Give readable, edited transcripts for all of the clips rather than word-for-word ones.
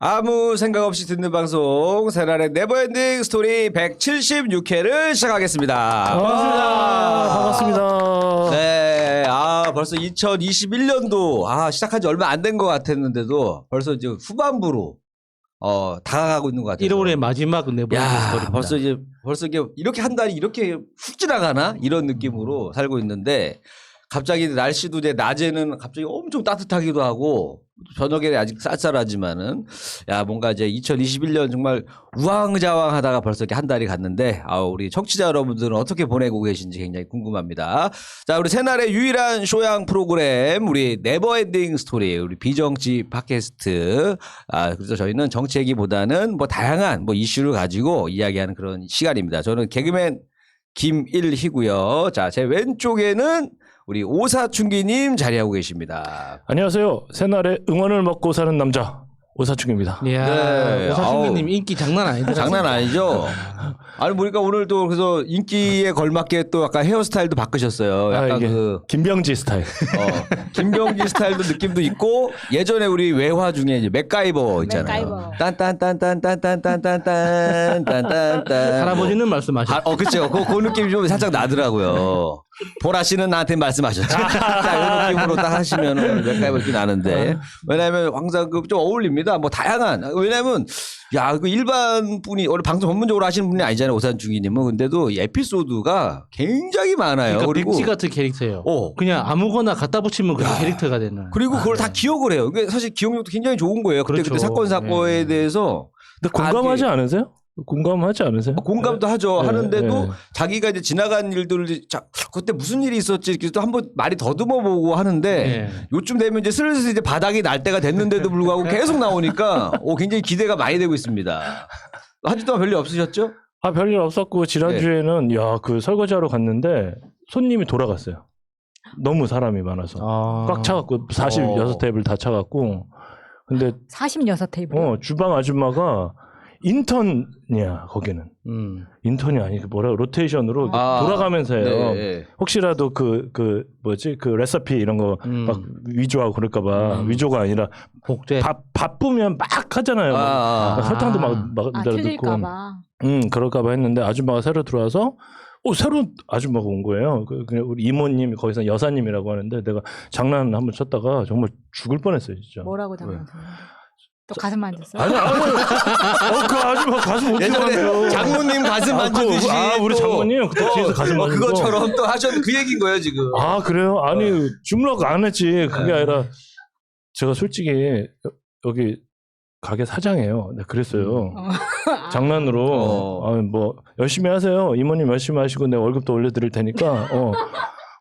아무 생각 없이 듣는 방송 새날의 네버엔딩 스토리 176회를 시작하겠습니다. 반갑습니다. 네, 벌써 2021년도 시작한 지 얼마 안 된 것 같았는데도 벌써 이제 후반부로 다가가고 있는 것 같아요. 1월의 마지막 네버엔딩 스토리입니다. 벌써 이렇게 한 달이 이렇게 훅 지나가나 이런 느낌으로 살고 있는데 갑자기 날씨도 이제 낮에는 갑자기 엄청 따뜻하기도 하고 저녁에 아직 쌀쌀하지만은 뭔가 이제 2021년 정말 우왕좌왕하다가 벌써 이렇게 한 달이 갔는데 우리 청취자 여러분들은 어떻게 보내고 계신지 굉장히 궁금합니다. 자, 우리 새날의 유일한 쇼양 프로그램 우리 네버엔딩 스토리 우리 비정치 팟캐스트 그래서 저희는 정치 얘기보다는 뭐 다양한 뭐 이슈를 가지고 이야기하는 그런 시간입니다. 저는 개그맨 김일희고요. 자, 제 왼쪽에는 우리 오사춘기님 자리하고 계십니다. 안녕하세요. 새날에 응원을 먹고 사는 남자 오사춘기입니다. 이야, 네. 오사춘기님 인기 장난 아니다. 장난 아니죠? 아니 보니까 오늘도 그래서 인기에 걸맞게 또 약간 헤어스타일도 바꾸셨어요. 약간 이게 김병지 스타일. 김병지 스타일도 느낌도 있고 예전에 우리 외화 중에 이제 맥가이버 있잖아요. 딴딴딴딴딴딴딴딴딴딴. 할아버지는 말씀하셨죠. 그렇죠. 그 느낌이 좀 살짝 나더라고요. 보라 씨는 나한테 말씀하셨죠. 자, 이 느낌으로 딱 하시면은 맥가이버 느낌 나는데 왜냐하면 항상 좀 어울립니다. 뭐 다양한 왜냐하면 그 일반 분이 원래 방송 전문적으로 하시는 분이 아니잖아요. 오산중기님은 근데도 이 에피소드가 굉장히 많아요. 그러니까 그리고 백지 같은 캐릭터예요. 그냥 아무거나 갖다 붙이면 그 캐릭터가 되는. 그리고 그걸 다 기억을 해요. 그게 사실 기억력도 굉장히 좋은 거예요. 그때 그렇죠. 사건에 대해서. 근데 공감하지 않으세요? 공감하지 않으세요? 공감도 하죠. 네, 하는데도 네. 자기가 이제 지나간 일들을 그때 무슨 일이 있었지 또 한번 말이 더듬어 보고 하는데 요쯤 되면 이제 슬슬 이제 바닥이 날 때가 됐는데도 불구하고 계속 나오니까 굉장히 기대가 많이 되고 있습니다. 한 주 동안 별일 없으셨죠? 별일 없었고 지난주에는 그 설거지하러 갔는데 손님이 돌아갔어요. 너무 사람이 많아서 꽉 차갖고 46테이블 다 차갖고 근데 46테이블. 주방 아줌마가 인턴이야 거기는. 인턴이 아니고 로테이션으로 돌아가면서 해요. 네. 혹시라도 그 레시피 이런 거 막 위조하고 그럴까봐 위조가 아니라 복제. 바쁘면 막 하잖아요. 설탕도 막 넣고. 틀릴까봐. 그럴까봐 했는데 아줌마가 새로 들어와서 새로운 아줌마가 온 거예요. 그냥 우리 이모님이 거기서 여사님이라고 하는데 내가 장난 한번 쳤다가 정말 죽을 뻔했어요 진짜. 뭐라고 장난쳤는데? 또 가슴 만졌어? 아니 그 아줌마 가슴 어떻게 만져요? 예전에 장모님 가슴 만지듯이 우리 장모님 그때 뒤에서 가슴 만지고 그것처럼 또 하셨는데 그 얘기인 거예요 지금. 그래요? 아니 주물럭 안 했지. 그게 아니라 제가 솔직히 여기 가게 사장이에요. 네, 그랬어요. 장난으로 뭐 열심히 하세요. 이모님 열심히 하시고 내 월급도 올려드릴 테니까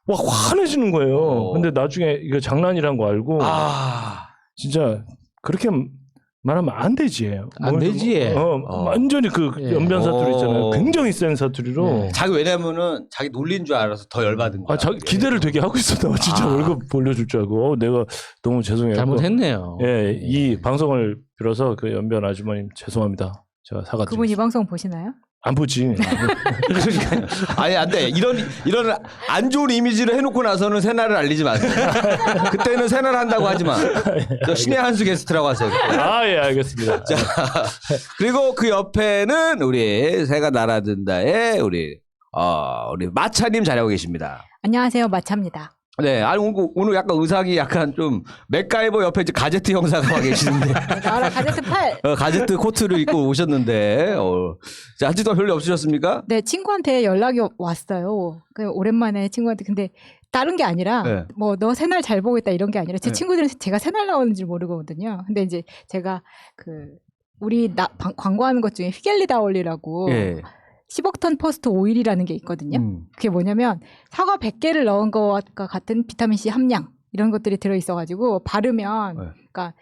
와 화내시는 거예요. 근데 나중에 이거 장난이란 거 알고 진짜 그렇게 말하면 안 되지. 안 되지. 완전히 그 연변 사투리 있잖아요. 굉장히 센 사투리로. 자기 왜냐면은 자기 놀린 줄 알아서 더 열받은 거야. 자기 기대를 되게 하고 있었다. 진짜 월급 올려줄 줄 알고. 내가 너무 죄송해요. 잘못했네요. 이 방송을 빌어서 그 연변 아주머님 죄송합니다. 제가 사과드립니다. 그분 이 방송 보시나요? 안 보지. 아니 안 돼. 이런 안 좋은 이미지를 해놓고 나서는 새날을 알리지 마세요. 그때는 새날 한다고 하지 마. 저 신의 한수 게스트라고 하세요. 예, 알겠습니다. 자, 그리고 그 옆에는 우리 새가 날아든다의 우리 마차님 자리하고 계십니다. 안녕하세요, 마차입니다. 네, 오늘 약간 의상이 약간 좀 맥가이버 옆에 이제 가제트 형사가 와 계시는데. 나라 가제트 8. 가제트 코트를 입고 오셨는데, 자, 한주도 별일 없으셨습니까? 네, 친구한테 연락이 왔어요. 오랜만에 친구한테. 근데 다른 게 아니라, 뭐, 너 새날 잘 보고 있다 이런 게 아니라, 제 친구들은 제가 새날 나오는지 모르거든요. 근데 이제 제가 우리 광고하는 것 중에 휘겔리다올리라고. 10억 퍼스트 오일이라는 게 있거든요. 그게 뭐냐면 사과 100개를 넣은 것과 같은 비타민C 함량 이런 것들이 들어있어가지고 바르면 그러니까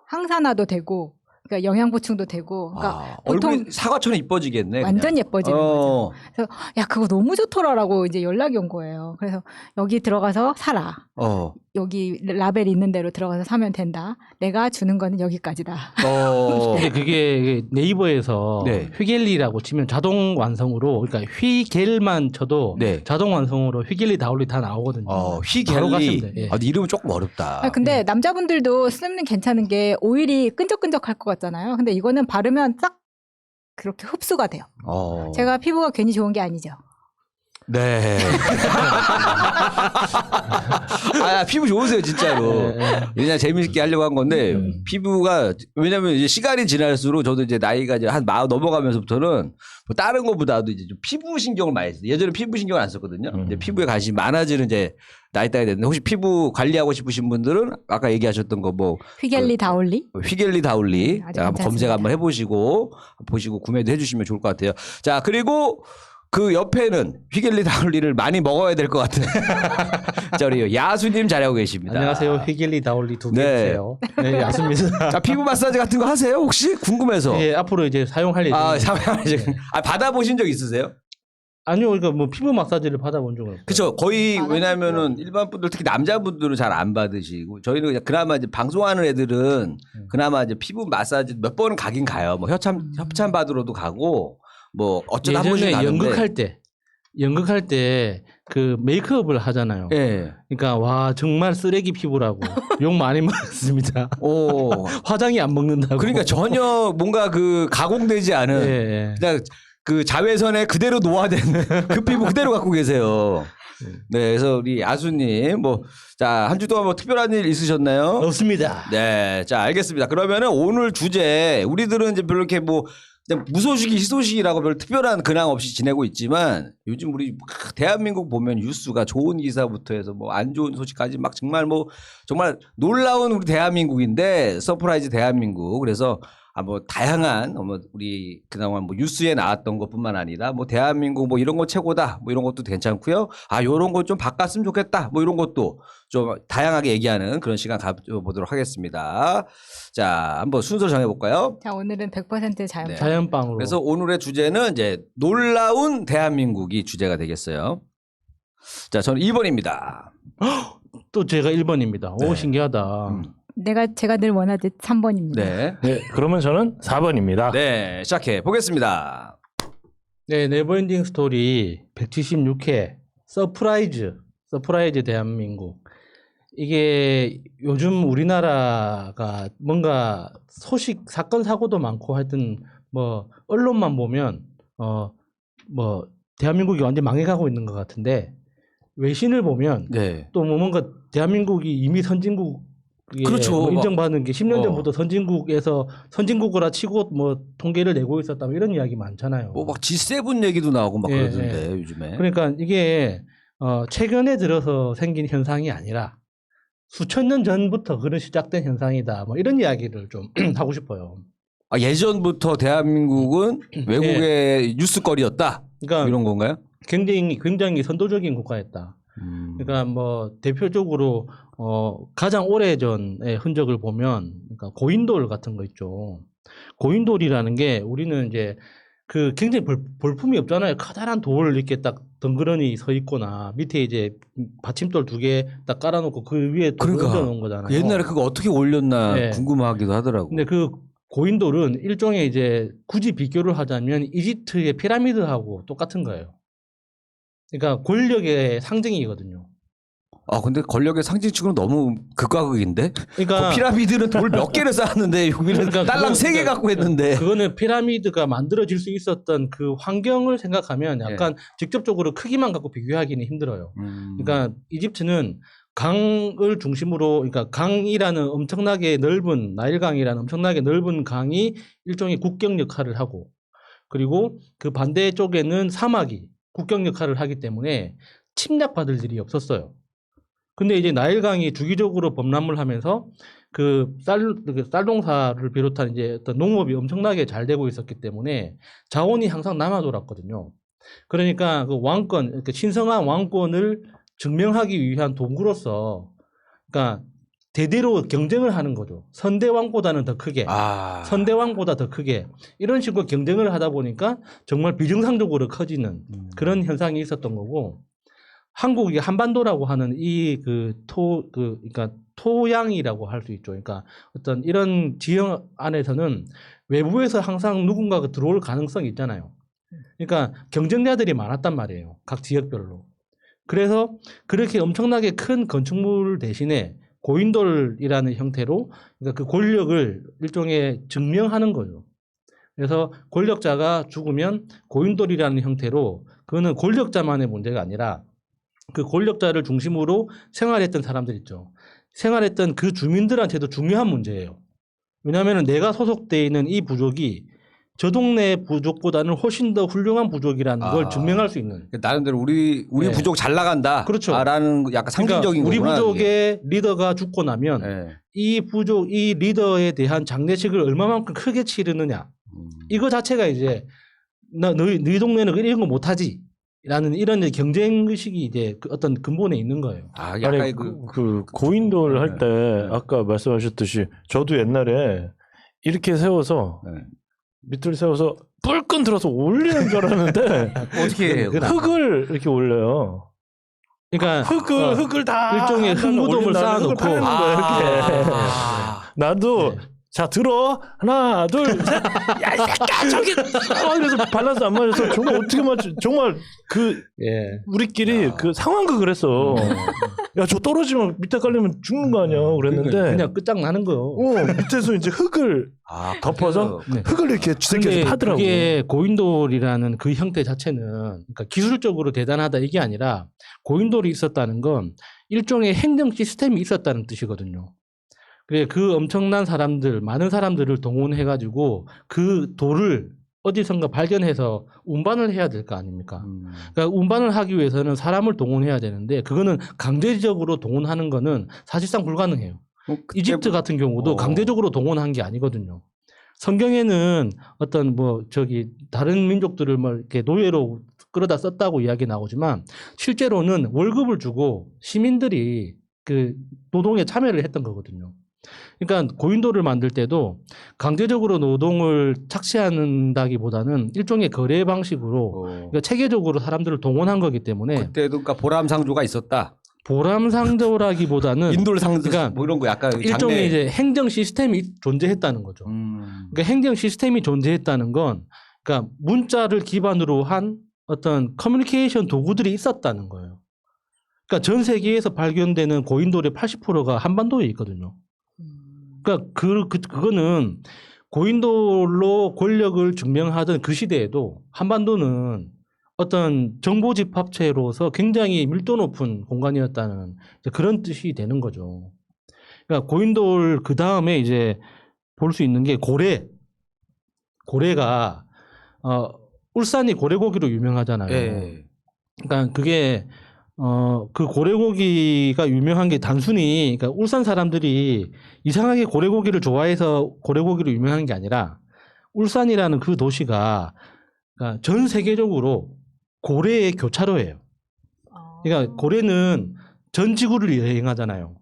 항산화도 되고 그러니까 영양 보충도 되고 그러니까 보통 얼굴이 사과처럼 이뻐지겠네. 완전 그냥. 예뻐지는 거죠. 그래서 그거 너무 좋더라라고 이제 연락이 온 거예요. 그래서 여기 들어가서 사라. 여기 라벨 있는 대로 들어가서 사면 된다. 내가 주는 거는 여기까지다. 근데 그게 네이버에서 네. 휘겔리라고 치면 자동 완성으로 그러니까 휘겔만 쳐도 네. 자동 완성으로 휘겔리 다울리 다 나오거든요. 바로 휘겔리. 가시면 돼요. 예. 아, 근데 이름은 조금 어렵다. 근데 남자분들도 쓰면 괜찮은 게 오일이 끈적끈적할 것 같잖아요. 근데 이거는 바르면 딱 그렇게 흡수가 돼요. 제가 피부가 괜히 좋은 게 아니죠. 네. 아, 피부 좋으세요, 진짜로. 그냥 재밌게 하려고 한 건데, 피부가, 왜냐면 이제 시간이 지날수록 저도 이제 나이가 이제 한 40 넘어가면서부터는 뭐 다른 것보다도 이제 좀 피부 신경을 많이 써요. 예전에 피부 신경을 안 썼거든요. 이제 피부에 관심이 많아지는 이제 나이 따게 됐는데, 혹시 피부 관리하고 싶으신 분들은 아까 얘기하셨던 거 뭐. 휘겔리 다올리? 휘겔리 다울리. 아주 자, 한번 검색 괜찮습니다. 한번 해보시고, 보시고 구매도 해주시면 좋을 것 같아요. 자, 그리고 그 옆에는 휘겔리 다울리를 많이 먹어야 될 것 같은. 자, 우리 야수님 잘하고 계십니다. 안녕하세요. 휘겔리 다울리 두 네. 개세요. 네, 야수입니다. 자, 피부 마사지 같은 거 하세요? 혹시? 궁금해서. 예, 앞으로 이제 사용할 예정입니다. 아, 받아보신 적 있으세요? 아니요, 그러니까 뭐 피부 마사지를 받아본 적은 없어요. 그쵸. 거의 안 왜냐면은 일반 분들 특히 남자분들은 잘 안 받으시고 저희는 그냥 그나마 이제 방송하는 애들은 그나마 이제 피부 마사지 몇 번은 가긴 가요. 뭐 협찬 받으러도 가고 뭐 어쩌다 한 번씩 예전에 가는데. 연극할 때 그 메이크업을 하잖아요. 예. 그러니까 와 정말 쓰레기 피부라고 욕 많이 먹었습니다. 오. 화장이 안 먹는다고. 그러니까 전혀 뭔가 그 가공되지 않은 예, 예. 그냥 그 자외선에 그대로 노화된 그 피부 그대로 갖고 계세요. 네, 그래서 우리 아수님 뭐 자 한 주 동안 뭐 특별한 일 있으셨나요? 없습니다. 네, 자 알겠습니다. 그러면은 오늘 주제 우리들은 이제 별로 이렇게 뭐 그냥 무소식이 희소식이라고 별 특별한 근황 없이 지내고 있지만 요즘 우리 대한민국 보면 뉴스가 좋은 기사부터 해서 뭐 안 좋은 소식까지 막 정말 뭐 정말 놀라운 우리 대한민국인데 서프라이즈 대한민국 그래서 뭐 다양한 우리 그동안 뭐 뉴스에 나왔던 것뿐만 아니라 뭐 대한민국 뭐 이런 거 최고다 뭐 이런 것도 괜찮고요. 아 요런 거 좀 바꿨으면 좋겠다 뭐 이런 것도 좀 다양하게 얘기하는 그런 시간 가져보도록 하겠습니다. 자 한번 순서 정해볼까요? 자, 오늘은 100% 자연. 네. 자연빵으로. 그래서 오늘의 주제는 이제 놀라운 대한민국이 주제가 되겠어요. 자 저는 2번입니다. 또 제가 1번입니다. 네. 오 신기하다. 제가 늘 원하듯 3번입니다. 네. 네, 그러면 저는 4번입니다. 네 시작해 보겠습니다. 네, 네버엔딩 스토리 176회 서프라이즈 대한민국. 이게 요즘 우리나라가 뭔가 소식 사건 사고도 많고 하여튼 뭐 언론만 보면 뭐 대한민국이 완전 망해가고 있는 것 같은데 외신을 보면 네. 또 뭐 뭔가 대한민국이 이미 선진국 그렇죠. 뭐 인정받는 게 10년 어. 전부터 선진국에서 선진국이라 치고 뭐 통계를 내고 있었다 뭐 이런 이야기 많잖아요. 뭐 막 G7 얘기도 나오고 막 예, 그러던데 요즘에. 그러니까 이게 최근에 들어서 생긴 현상이 아니라 수천 년 전부터 그런 시작된 현상이다. 뭐 이런 이야기를 좀 하고 싶어요. 아, 예전부터 대한민국은 외국의 뉴스거리였다. 그러니까 이런 건가요? 굉장히 선도적인 국가였다. 그러니까 뭐 대표적으로 가장 오래전의 흔적을 보면 그러니까 고인돌 같은 거 있죠. 고인돌이라는 게 우리는 이제 그 굉장히 볼품이 없잖아요. 커다란 돌 이렇게 딱 덩그러니 서 있거나 밑에 이제 받침돌 2개 딱 깔아놓고 그 위에 그러니까 얹어놓은 거잖아요. 옛날에 그거 어떻게 올렸나 네. 궁금하기도 하더라고. 근데 그 고인돌은 일종의 이제 굳이 비교를 하자면 이집트의 피라미드하고 똑같은 거예요. 그러니까 권력의 상징이거든요. 아 근데 권력의 상징치고는 너무 극과 극인데? 그러니까 피라미드는 돌 몇 개를 쌓았는데 여기는 그러니까 딸랑 3개 그러니까 갖고 했는데. 그거는 피라미드가 만들어질 수 있었던 그 환경을 생각하면 약간 직접적으로 크기만 갖고 비교하기는 힘들어요. 그러니까 이집트는 강을 중심으로 그러니까 강이라는 엄청나게 넓은 나일강이라는 엄청나게 넓은 강이 일종의 국경 역할을 하고 그리고 그 반대쪽에는 사막이 국경 역할을 하기 때문에 침략받을 일이 없었어요. 근데 이제 나일강이 주기적으로 범람을 하면서 그 쌀농사를 비롯한 이제 어떤 농업이 엄청나게 잘 되고 있었기 때문에 자원이 항상 남아 돌았거든요. 그러니까 그 왕권, 신성한 왕권을 증명하기 위한 도구로서, 그러니까 대대로 경쟁을 하는 거죠. 선대왕보다는 더 크게, 선대왕보다 더 크게 이런 식으로 경쟁을 하다 보니까 정말 비정상적으로 커지는 그런 현상이 있었던 거고. 한국이 한반도라고 하는 이 그러니까 토양이라고 할 수 있죠. 그러니까 어떤 이런 지형 안에서는 외부에서 항상 누군가가 들어올 가능성이 있잖아요. 그러니까 경쟁자들이 많았단 말이에요. 각 지역별로. 그래서 그렇게 엄청나게 큰 건축물 대신에 고인돌이라는 형태로 그러니까 그 권력을 일종의 증명하는 거죠. 그래서 권력자가 죽으면 고인돌이라는 형태로 그거는 권력자만의 문제가 아니라 그 권력자를 중심으로 생활했던 사람들 있죠. 생활했던 그 주민들한테도 중요한 문제예요. 왜냐하면 내가 소속되어 있는 이 부족이 저 동네 부족보다는 훨씬 더 훌륭한 부족이라는 걸 증명할 수 있는. 나름대로 우리 네. 부족 잘 나간다. 그렇죠. 라는 약간 상징적인 그러니까 우리 거구나, 부족의 리더가 죽고 나면 네. 이 리더에 대한 장례식을 얼마만큼 크게 치르느냐. 이거 자체가 이제 너희 동네는 이런 거 못하지. 라는 이런 경쟁 의식이 이제 그 어떤 근본에 있는 거예요. 아, 약간 아니 그 고인돌 할 때 아까 말씀하셨듯이 저도 옛날에 이렇게 세워서 밑을 세워서 뿔끈 들어서 올리는 줄 알았는데 어떻게 해요? 흙을 이렇게 올려요. 그러니까 흙을 다 일종의 흙무덤을 쌓아놓고 파는 거야, 이렇게. 나도 네. 자 들어 하나 둘 셋 야 이 새끼야 저기 그래서 밸런스 안 맞아서 정말 어떻게 맞지 정말 그 예. 우리끼리 그 상황극을 했어. 야 저 떨어지면 밑에 깔리면 죽는 거 아니야 그랬는데 그냥 끝장나는 거요. 밑에서 이제 흙을 덮어서 네. 흙을 이렇게 주새끼에서 파더라고. 그게 고인돌이라는 그 형태 자체는 그러니까 기술적으로 대단하다 이게 아니라 고인돌이 있었다는 건 일종의 행정 시스템이 있었다는 뜻이거든요. 그래 그 엄청난 사람들 많은 사람들을 동원해가지고 그 돌을 어디선가 발견해서 운반을 해야 될 거 아닙니까? 그러니까 운반을 하기 위해서는 사람을 동원해야 되는데 그거는 강제적으로 동원하는 거는 사실상 불가능해요. 이집트 같은 경우도 강제적으로 동원한 게 아니거든요. 성경에는 어떤 다른 민족들을 이렇게 노예로 끌어다 썼다고 이야기 나오지만 실제로는 월급을 주고 시민들이 그 노동에 참여를 했던 거거든요. 그러니까 고인돌을 만들 때도 강제적으로 노동을 착취한다기보다는 일종의 거래 방식으로 그러니까 체계적으로 사람들을 동원한 거기 때문에 그때도 그러니까 보람상조가 있었다. 보람상조라기보다는 인돌상조 그러니까 뭐 이런 거 약간 일종의 이제 행정 시스템이 존재했다는 거죠. 그러니까 행정 시스템이 존재했다는 건 그러니까 문자를 기반으로 한 어떤 커뮤니케이션 도구들이 있었다는 거예요. 그러니까 전 세계에서 발견되는 고인돌의 80%가 한반도에 있거든요. 그러니까 그거는 고인돌로 권력을 증명하던 그 시대에도 한반도는 어떤 정보 집합체로서 굉장히 밀도 높은 공간이었다는 그런 뜻이 되는 거죠. 그러니까 고인돌 그 다음에 이제 볼 수 있는 게 고래가 울산이 고래고기로 유명하잖아요. 예. 그러니까 그게 그 고래고기가 유명한 게 단순히 그러니까 울산 사람들이 이상하게 고래고기를 좋아해서 고래고기로 유명한 게 아니라 울산이라는 그 도시가 그러니까 전 세계적으로 고래의 교차로예요. 그러니까 고래는 전 지구를 여행하잖아요.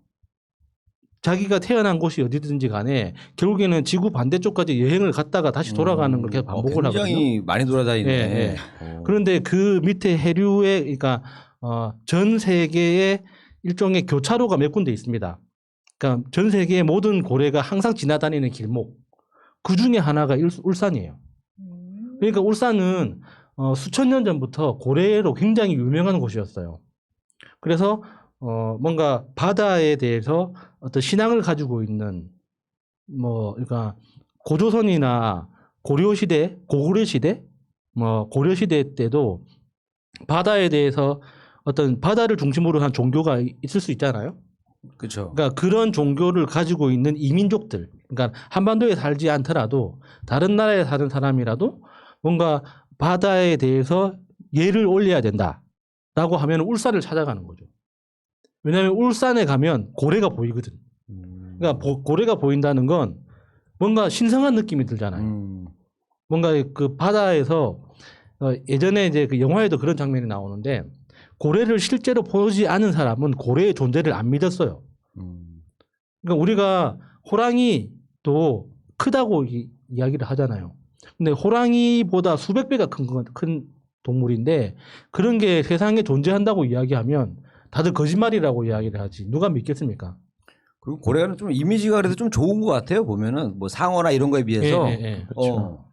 자기가 태어난 곳이 어디든지 간에 결국에는 지구 반대쪽까지 여행을 갔다가 다시 돌아가는 걸 계속 반복을 하거든요. 굉장히 많이 돌아다니네. 예, 예. 그런데 그 밑에 해류에 그러니까 전 세계에 일종의 교차로가 몇 군데 있습니다. 그러니까 전 세계의 모든 고래가 항상 지나다니는 길목. 그 중에 하나가 울산이에요. 그러니까 울산은 수천 년 전부터 고래로 굉장히 유명한 곳이었어요. 그래서 뭔가 바다에 대해서 어떤 신앙을 가지고 있는 그러니까 고조선이나 고려시대, 고구려시대, 고려시대 때도 바다에 대해서 어떤 바다를 중심으로 한 종교가 있을 수 있잖아요. 그렇죠. 그러니까 그런 종교를 가지고 있는 이민족들, 그러니까 한반도에 살지 않더라도 다른 나라에 사는 사람이라도 뭔가 바다에 대해서 예를 올려야 된다라고 하면 울산을 찾아가는 거죠. 왜냐하면 울산에 가면 고래가 보이거든. 그러니까 고래가 보인다는 건 뭔가 신성한 느낌이 들잖아요. 뭔가 그 바다에서 예전에 이제 그 영화에도 그런 장면이 나오는데 고래를 실제로 보지 않은 사람은 고래의 존재를 안 믿었어요. 그러니까 우리가 호랑이도 크다고 이야기를 하잖아요. 근데 호랑이보다 수백 배가 큰 동물인데 그런 게 세상에 존재한다고 이야기하면 다들 거짓말이라고 이야기를 하지 누가 믿겠습니까? 그리고 고래는 좀 이미지가 그래도 좀 좋은 것 같아요. 보면은 뭐 상어나 이런 거에 비해서 그렇죠.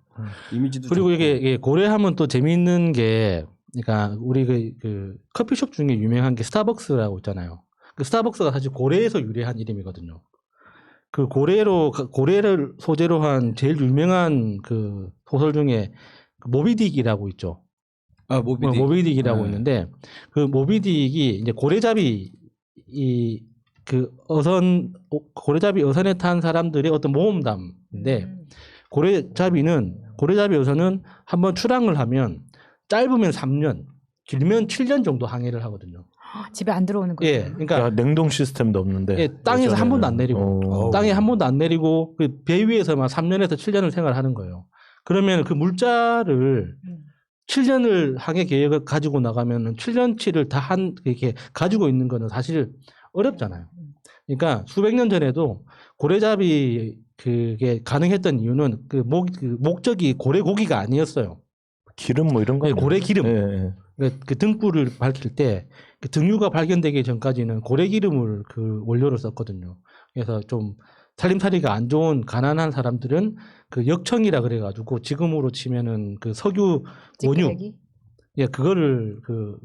이미지도 그리고 좋고. 이게 고래하면 또 재미있는 게 그러니까 우리 그 커피숍 중에 유명한 게 스타벅스라고 있잖아요. 그 스타벅스가 사실 고래에서 유래한 이름이거든요. 그 고래를 소재로 한 제일 유명한 그 소설 중에 그 모비딕이라고 있죠. 모비딕. 모비딕이라고 네. 있는데 그 모비딕이 이제 고래잡이 고래잡이 어선에 탄 사람들의 어떤 모험담인데 고래잡이 어선은 한번 출항을 하면 짧으면 3년, 길면 7년 정도 항해를 하거든요. 집에 안 들어오는 거예요. 예, 그러니까 야, 냉동 시스템도 없는데. 예, 땅에서 한 예전에는. 번도 안 내리고 땅에 한 번도 안 내리고 그 배 위에서만 3년에서 7년을 생활하는 거예요. 그러면 그 물자를 7년을 항해 계획을 가지고 나가면 7년치를 다 이렇게 가지고 있는 거는 사실 어렵잖아요. 그러니까 수백 년 전에도 고래잡이 그게 가능했던 이유는 그 목적이 고래 고기가 아니었어요. 기름 뭐 이런 거. 네, 고래 기름. 예, 예. 그 등불을 밝힐 때 그 등유가 발견되기 전까지는 고래 기름을 그 원료로 썼거든요. 그래서 좀 살림살이가 안 좋은 가난한 사람들은 그 역청이라 그래가지고 지금으로 치면은 그 석유 원유, 찌끄레기? 예, 그거를 그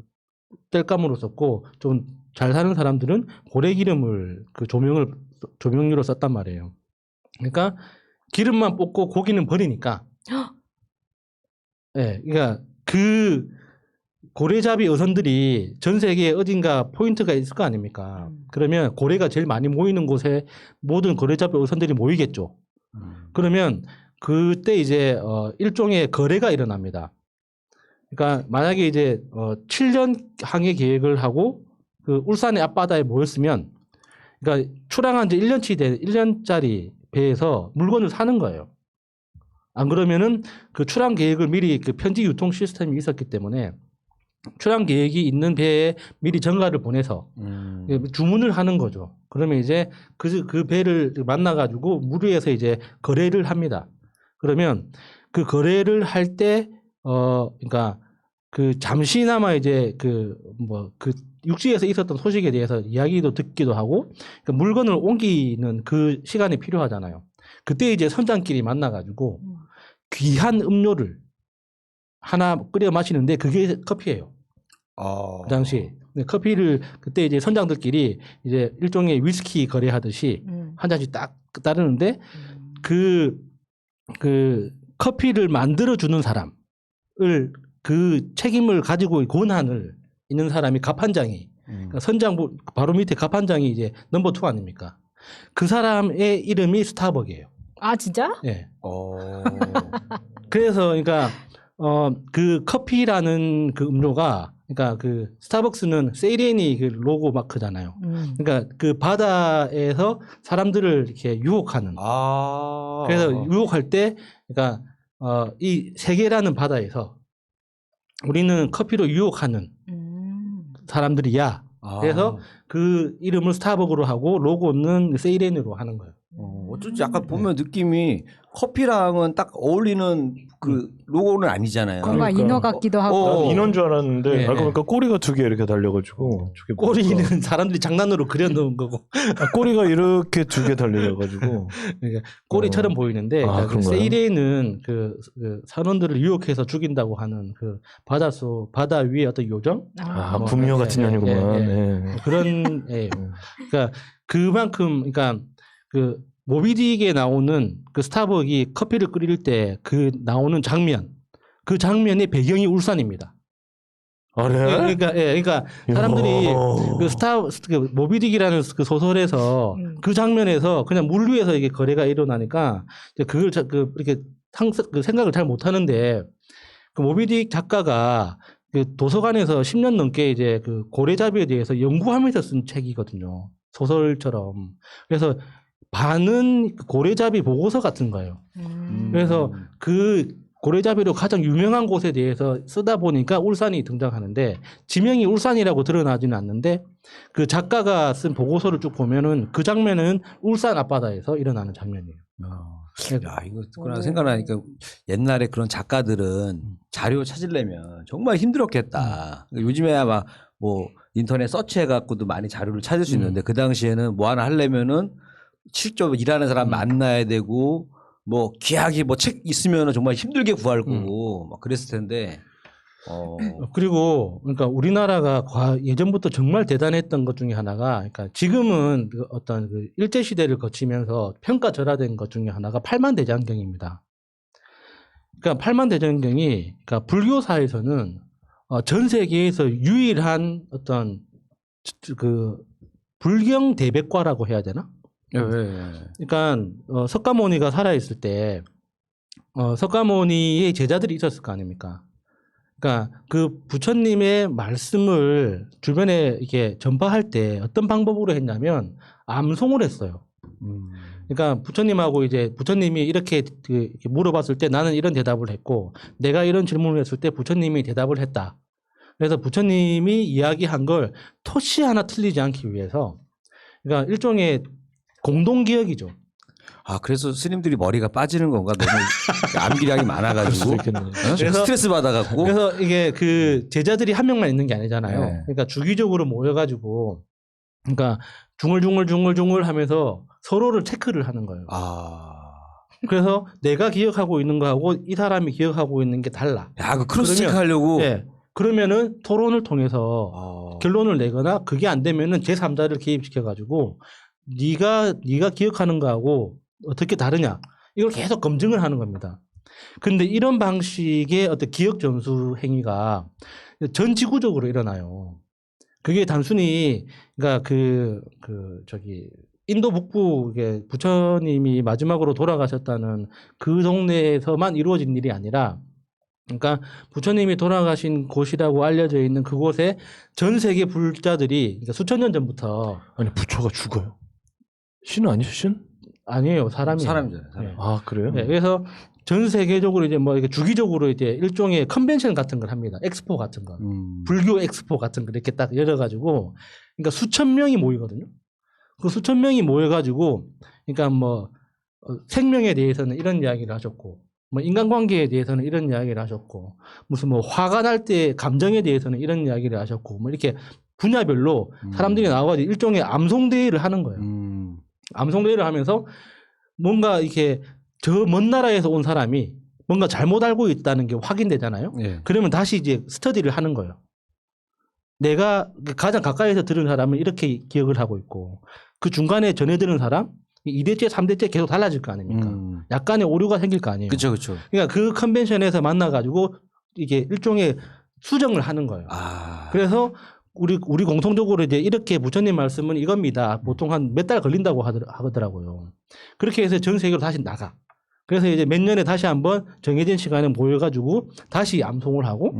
땔감으로 썼고 좀 잘 사는 사람들은 고래 기름을 그 조명유로 썼단 말이에요. 그러니까 기름만 뽑고 고기는 버리니까. 예, 그러니까 그 고래잡이 어선들이 전 세계에 어딘가 포인트가 있을 거 아닙니까? 그러면 고래가 제일 많이 모이는 곳에 모든 고래잡이 어선들이 모이겠죠. 그러면 그때 이제 일종의 거래가 일어납니다. 그러니까 만약에 이제 7년 항해 계획을 하고 그 울산의 앞바다에 모였으면 그러니까 출항한 지 1년짜리 배에서 물건을 사는 거예요. 안 그러면은 그 출항 계획을 미리 그 편지 유통 시스템이 있었기 때문에 출항 계획이 있는 배에 미리 전가를 보내서 주문을 하는 거죠. 그러면 이제 그 배를 만나가지고 물 위에서 이제 거래를 합니다. 그러면 그 거래를 할 때, 그러니까 그 잠시나마 이제 그 육지에서 있었던 소식에 대해서 이야기도 듣기도 하고 그러니까 물건을 옮기는 그 시간이 필요하잖아요. 그때 이제 선장끼리 만나가지고 귀한 음료를 하나 끓여 마시는데 그게 커피예요. 그 당시 커피를 그때 이제 선장들끼리 이제 일종의 위스키 거래하듯이 한 잔씩 딱 따르는데 그 커피를 만들어 주는 사람을 그 책임을 가지고 권한을 있는 사람이 갑판장이 그러니까 선장 바로 밑에 갑판장이 이제 넘버 2 아닙니까? 그 사람의 이름이 스타벅이에요. 아 진짜? 예. 그래서 그러니까 그 커피라는 그 음료가 그러니까 그 스타벅스는 세이렌이 그 로고 마크잖아요. 그러니까 그 바다에서 사람들을 이렇게 유혹하는. 그래서 유혹할 때 그러니까 이 세계라는 바다에서 우리는 커피로 유혹하는 사람들이야. 그래서 그 이름을 스타벅으로 하고 로고는 세이렌으로 하는 거예요. 어쩐지 약간 보면 느낌이 커피랑은 딱 어울리는 그 로고는 아니잖아요. 뭔가 그러니까. 인어 같기도 하고. 나는 인어인 줄 알았는데 네, 알고 보니까 꼬리가 2개 이렇게 달려가지고 저게 꼬리는 사람들이 장난으로 그려놓은 거고 꼬리가 이렇게 2개 달려가지고 그러니까 꼬리처럼 보이는데 아, 그 그런가요? 세이렌은 그 선원들을 유혹해서 죽인다고 하는 그 바다 위에 어떤 요정 아 분녀 같은 년이구만. 예. 그런 그러니까 그만큼 그러니까 그 모비딕에 나오는 그 스타벅이 커피를 끓일 때 그 나오는 장면 그 장면의 배경이 울산입니다. 아, 그래? 그러니까 사람들이 그 모비딕이라는 그 소설에서 그 장면에서 그냥 물 위에서 이게 거래가 일어나니까 이제 그걸 이렇게 그 생각을 잘 못하는데 그 모비딕 작가가 그 도서관에서 10년 넘게 이제 그 고래잡이에 대해서 연구하면서 쓴 책이거든요. 소설처럼. 그래서 반은 고래잡이 보고서 같은 거예요. 그래서 그 고래잡이로 가장 유명한 곳에 대해서 쓰다 보니까 울산이 등장하는데 지명이 울산이라고 드러나지는 않는데 그 작가가 쓴 보고서를 쭉 보면은 그 장면은 울산 앞바다에서 일어나는 장면이에요. 야, 이거 듣고 생각나니까 옛날에 그런 작가들은 자료 찾으려면 정말 힘들었겠다. 요즘에야 막 뭐 인터넷 서치해갖고도 많이 자료를 찾을 수 있는데 그 당시에는 뭐 하나 하려면은 실제로 일하는 사람 만나야 되고 뭐 귀하게 뭐 책 있으면은 정말 힘들게 구할 거고 막 그랬을 텐데. 그리고 그러니까 우리나라가 예전부터 정말 대단했던 것 중에 하나가 그러니까 지금은 그 어떤 그 일제 시대를 거치면서 평가절하된 것 중에 하나가 팔만대장경입니다. 그러니까 팔만대장경이 그러니까 불교사에서는 전 세계에서 유일한 어떤 그 불경 대백과라고 해야 되나? 그러니까 석가모니가 살아 있을 때 석가모니의 제자들이 있었을 거 아닙니까? 그러니까 그 부처님의 말씀을 주변에 이렇게 전파할 때 어떤 방법으로 했냐면 암송을 했어요. 그러니까 부처님하고 이제 부처님이 이렇게 물어봤을 때 나는 이런 대답을 했고 내가 이런 질문을 했을 때 부처님이 대답을 했다. 그래서 부처님이 이야기한 걸 토시 하나 틀리지 않기 위해서 그러니까 일종의 공동기억이죠. 아, 그래서 스님들이 머리가 빠지는 건가? 너무 암기량이 많아가지고. 그래서 스트레스 받아갖고. 그래서 이게 그 제자들이 한 명만 있는 게 아니잖아요. 네. 그러니까 주기적으로 모여가지고 그러니까 중얼중얼 하면서 서로를 체크를 하는 거예요. 그래서 내가 기억하고 있는 거하고 이 사람이 기억하고 있는 게 달라. 야, 그 크로스 체크 하려고. 예. 그러면은 토론을 통해서 결론을 내거나 그게 안 되면은 제3자를 개입시켜가지고 네가 기억하는 거하고 어떻게 다르냐 이걸 계속 검증을 하는 겁니다. 그런데 이런 방식의 어떤 기억 전수 행위가 전 지구적으로 일어나요. 그게 단순히 그러니까 저기 인도 북부 부처님이 마지막으로 돌아가셨다는 그 동네에서만 이루어진 일이 아니라 그러니까 부처님이 돌아가신 곳이라고 알려져 있는 그곳에 전 세계 불자들이 그러니까 수천 년 전부터 아니 부처가 죽어요? 신 아니죠 신? 아니에요 사람이에요. 사람이잖아요. 사람. 네. 아 그래요? 네, 그래서 전 세계적으로 이제 뭐 이렇게 주기적으로 이제 일종의 컨벤션 같은 걸 합니다. 엑스포 같은 거, 불교 엑스포 같은 거 이렇게 딱 열어가지고 그러니까 수천 명이 모이거든요. 그 수천 명이 모여가지고 그러니까 뭐 생명에 대해서는 이런 이야기를 하셨고. 뭐 인간관계에 대해서는 이런 이야기를 하셨고 무슨 뭐 화가 날 때 감정에 대해서는 이런 이야기를 하셨고 뭐 이렇게 분야별로 사람들이 나와가지고 일종의 암송대회를 하는 거예요. 암송대회를 하면서 뭔가 이렇게 저 먼 나라에서 온 사람이 뭔가 잘못 알고 있다는 게 확인되잖아요. 예. 그러면 다시 이제 스터디를 하는 거예요. 내가 가장 가까이서 들은 사람은 이렇게 기억을 하고 있고 그 중간에 전해 들은 사람 2대째, 3대째 계속 달라질 거 아닙니까? 약간의 오류가 생길 거 아니에요. 그렇죠, 그렇죠. 그러니까 그 컨벤션에서 만나가지고 이게 일종의 수정을 하는 거예요. 그래서 우리 공통적으로 이제 이렇게 부처님 말씀은 이겁니다. 보통 한 몇 달 걸린다고 하더라고요. 그렇게 해서 전 세계로 다시 나가. 그래서 이제 몇 년에 다시 한번 정해진 시간에 모여가지고 다시 암송을 하고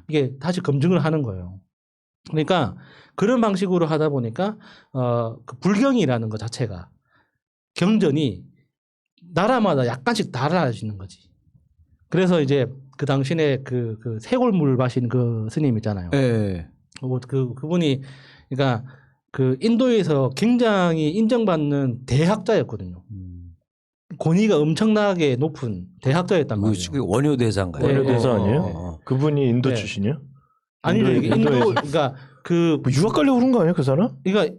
이게 다시 검증을 하는 거예요. 그러니까 그런 방식으로 하다 보니까 그 불경이라는 것 자체가 경전이 나라마다 약간씩 달라지는 거지. 그래서 이제 그 당신의 그 세골물 마신 그 스님 있잖아요. 예. 그분이 그러니까 그 인도에서 굉장히 인정받는 대학자였거든요. 권위가 엄청나게 높은 대학자였단 말이에요. 그 원효대사인가요? 네, 원효대사 네. 아니에요? 그분이 인도 네. 출신이요? 아니죠. 인도 인도에서. 그러니까 그 뭐 유학 가려고 그런 거 아니에요 그 사람? 그러니까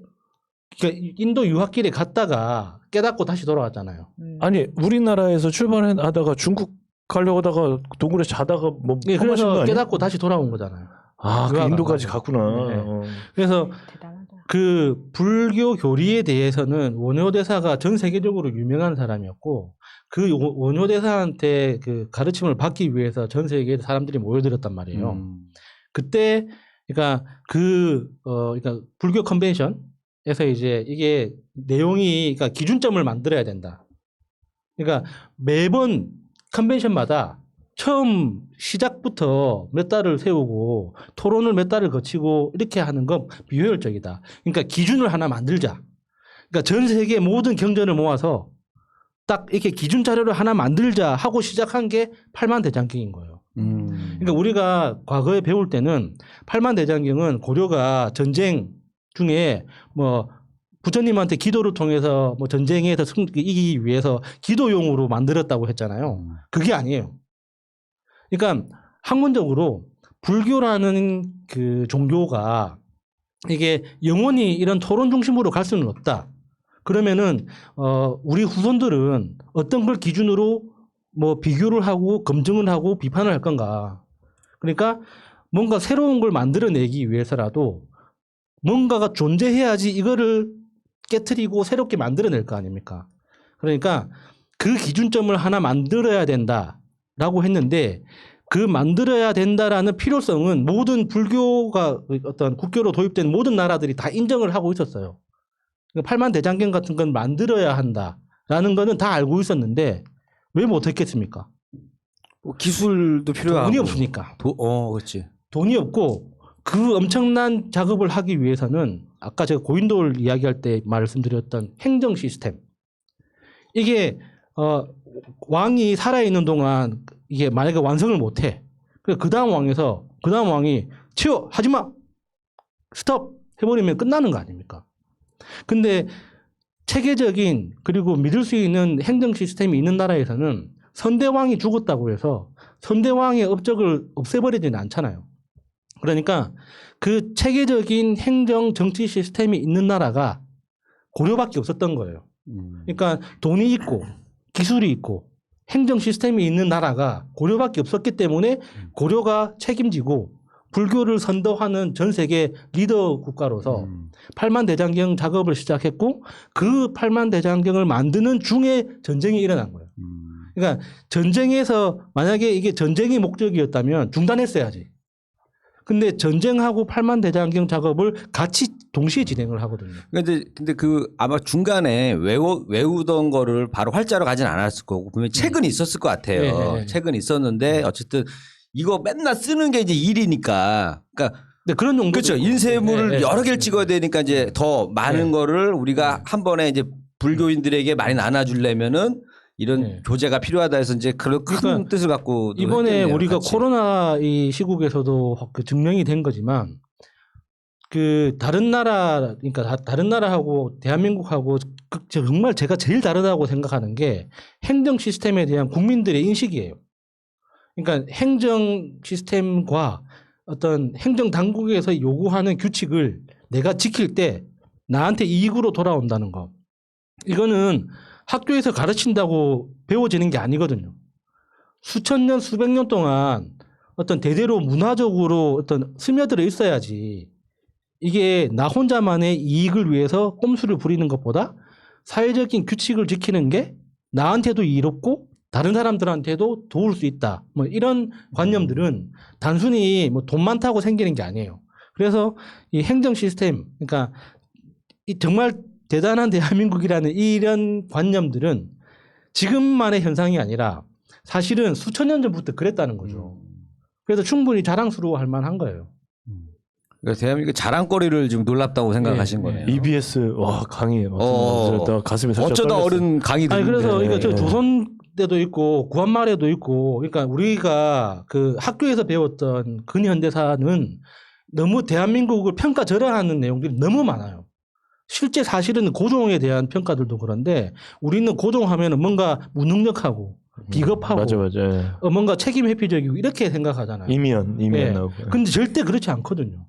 인도 유학길에 갔다가 깨닫고 다시 돌아왔잖아요. 아니 우리나라에서 출발하다가 중국 가려고 하다가 동굴에 자다가 뭐 네, 험하신 거 그래서 아니에요? 깨닫고 다시 돌아온 거잖아요. 아, 그 유학 인도까지 가가지고. 갔구나. 네. 어. 그래서 대단하다. 그 불교 교리에 대해서는 원효대사가 전 세계적으로 유명한 사람이었고 그 원효대사한테 그 가르침을 받기 위해서 전 세계에 사람들이 모여들었단 말이에요. 그때 그러니까 그러니까 불교 컨벤션에서 이제 이게 내용이 그러니까 기준점을 만들어야 된다. 그러니까 매번 컨벤션마다 처음 시작부터 몇 달을 세우고 토론을 몇 달을 거치고 이렇게 하는 건 비효율적이다. 그러니까 기준을 하나 만들자. 그러니까 전 세계 모든 경전을 모아서 딱 이렇게 기준 자료를 하나 만들자 하고 시작한 게 팔만대장경인 거예요. 그러니까 우리가 과거에 배울 때는 팔만대장경은 고려가 전쟁 중에 뭐 부처님한테 기도를 통해서 뭐 전쟁에서 이기기 위해서 기도용으로 만들었다고 했잖아요. 그게 아니에요. 그러니까 학문적으로 불교라는 그 종교가 이게 영원히 이런 토론 중심으로 갈 수는 없다. 그러면은 우리 후손들은 어떤 걸 기준으로 뭐 비교를 하고 검증을 하고 비판을 할 건가. 그러니까 뭔가 새로운 걸 만들어내기 위해서라도 뭔가가 존재해야지 이거를 깨트리고 새롭게 만들어낼 거 아닙니까? 그러니까 그 기준점을 하나 만들어야 된다라고 했는데 그 만들어야 된다라는 필요성은 모든 불교가 어떤 국교로 도입된 모든 나라들이 다 인정을 하고 있었어요. 팔만대장경 같은 건 만들어야 한다라는 거는 다 알고 있었는데 왜 못했겠습니까? 뭐 기술도 필요하고 돈이 없으니까. 그렇지. 돈이 없고 그 엄청난 작업을 하기 위해서는 아까 제가 고인돌 이야기할 때 말씀드렸던 행정 시스템. 이게 왕이 살아있는 동안 이게 만약에 완성을 못해. 그 다음 왕이 치워 하지마 스톱 해버리면 끝나는 거 아닙니까? 근데 체계적인 그리고 믿을 수 있는 행정 시스템이 있는 나라에서는 선대왕이 죽었다고 해서 선대왕의 업적을 없애버리지는 않잖아요. 그러니까 그 체계적인 행정 정치 시스템이 있는 나라가 고려밖에 없었던 거예요. 그러니까 돈이 있고 기술이 있고 행정 시스템이 있는 나라가 고려밖에 없었기 때문에 고려가 책임지고 불교를 선도하는 전 세계 리더 국가로서 팔만대장경 작업을 시작했고 그 팔만대장경을 만드는 중에 전쟁이 일어난 거예요. 그러니까 전쟁에서 만약에 이게 전쟁이 목적이었다면 중단했어야지. 근데 전쟁하고 팔만대장경 작업을 같이 동시에 진행을 하거든요. 근데 그 아마 중간에 외우던 거를 바로 활자로 가진 않았을 거고 분명히 책은 있었을 것 같아요. 네. 책은 있었는데 어쨌든 이거 맨날 쓰는 게 이제 일이니까. 그러니까 네, 그런 용도. 그렇죠. 인쇄물을 여러 개를 찍어야 되니까 이제 더 많은 거를 우리가 한 번에 이제 불교인들에게 많이 나눠주려면은 이런 교재가 필요하다 해서 이제 그런 큰 뜻을 갖고 이번에 했겠네요, 우리가 같이. 코로나 이 시국에서도 그 증명이 된 거지만 그 다른 나라 그러니까 다른 나라하고 대한민국하고 정말 제가 제일 다르다고 생각하는 게 행정 시스템에 대한 국민들의 인식이에요. 그러니까 행정 시스템과 어떤 행정 당국에서 요구하는 규칙을 내가 지킬 때 나한테 이익으로 돌아온다는 거. 이거는 학교에서 가르친다고 배워지는 게 아니거든요. 수천 년, 수백 년 동안 어떤 대대로 문화적으로 어떤 스며들어 있어야지 이게 나 혼자만의 이익을 위해서 꼼수를 부리는 것보다 사회적인 규칙을 지키는 게 나한테도 이롭고 다른 사람들한테도 도울 수 있다. 뭐 이런 관념들은 단순히 뭐 돈 많다고 생기는 게 아니에요. 그래서 이 행정 시스템, 그러니까 이 정말 대단한 대한민국이라는 이런 관념들은 지금만의 현상이 아니라 사실은 수천 년 전부터 그랬다는 거죠. 그래서 충분히 자랑스러워할 만한 거예요. 그러니까 대한민국 자랑거리를 지금 놀랍다고 생각하신 거네요. EBS 와 강의 나 가슴이 살짝 어쩌다 떨렸어요. 어른 강의 아니 듣는데. 그래서 이거 저 조선 때도 있고 구한말에도 있고 그러니까 우리가 그 학교에서 배웠던 근현대사는 너무 대한민국을 평가절하하는 내용들이 너무 많아요. 실제 사실은 고종에 대한 평가들도 그런데 우리는 고종하면은 뭔가 무능력하고 비겁하고 맞아. 뭔가 책임 회피적이고 이렇게 생각하잖아요. 이면 네. 나오고. 근데 절대 그렇지 않거든요.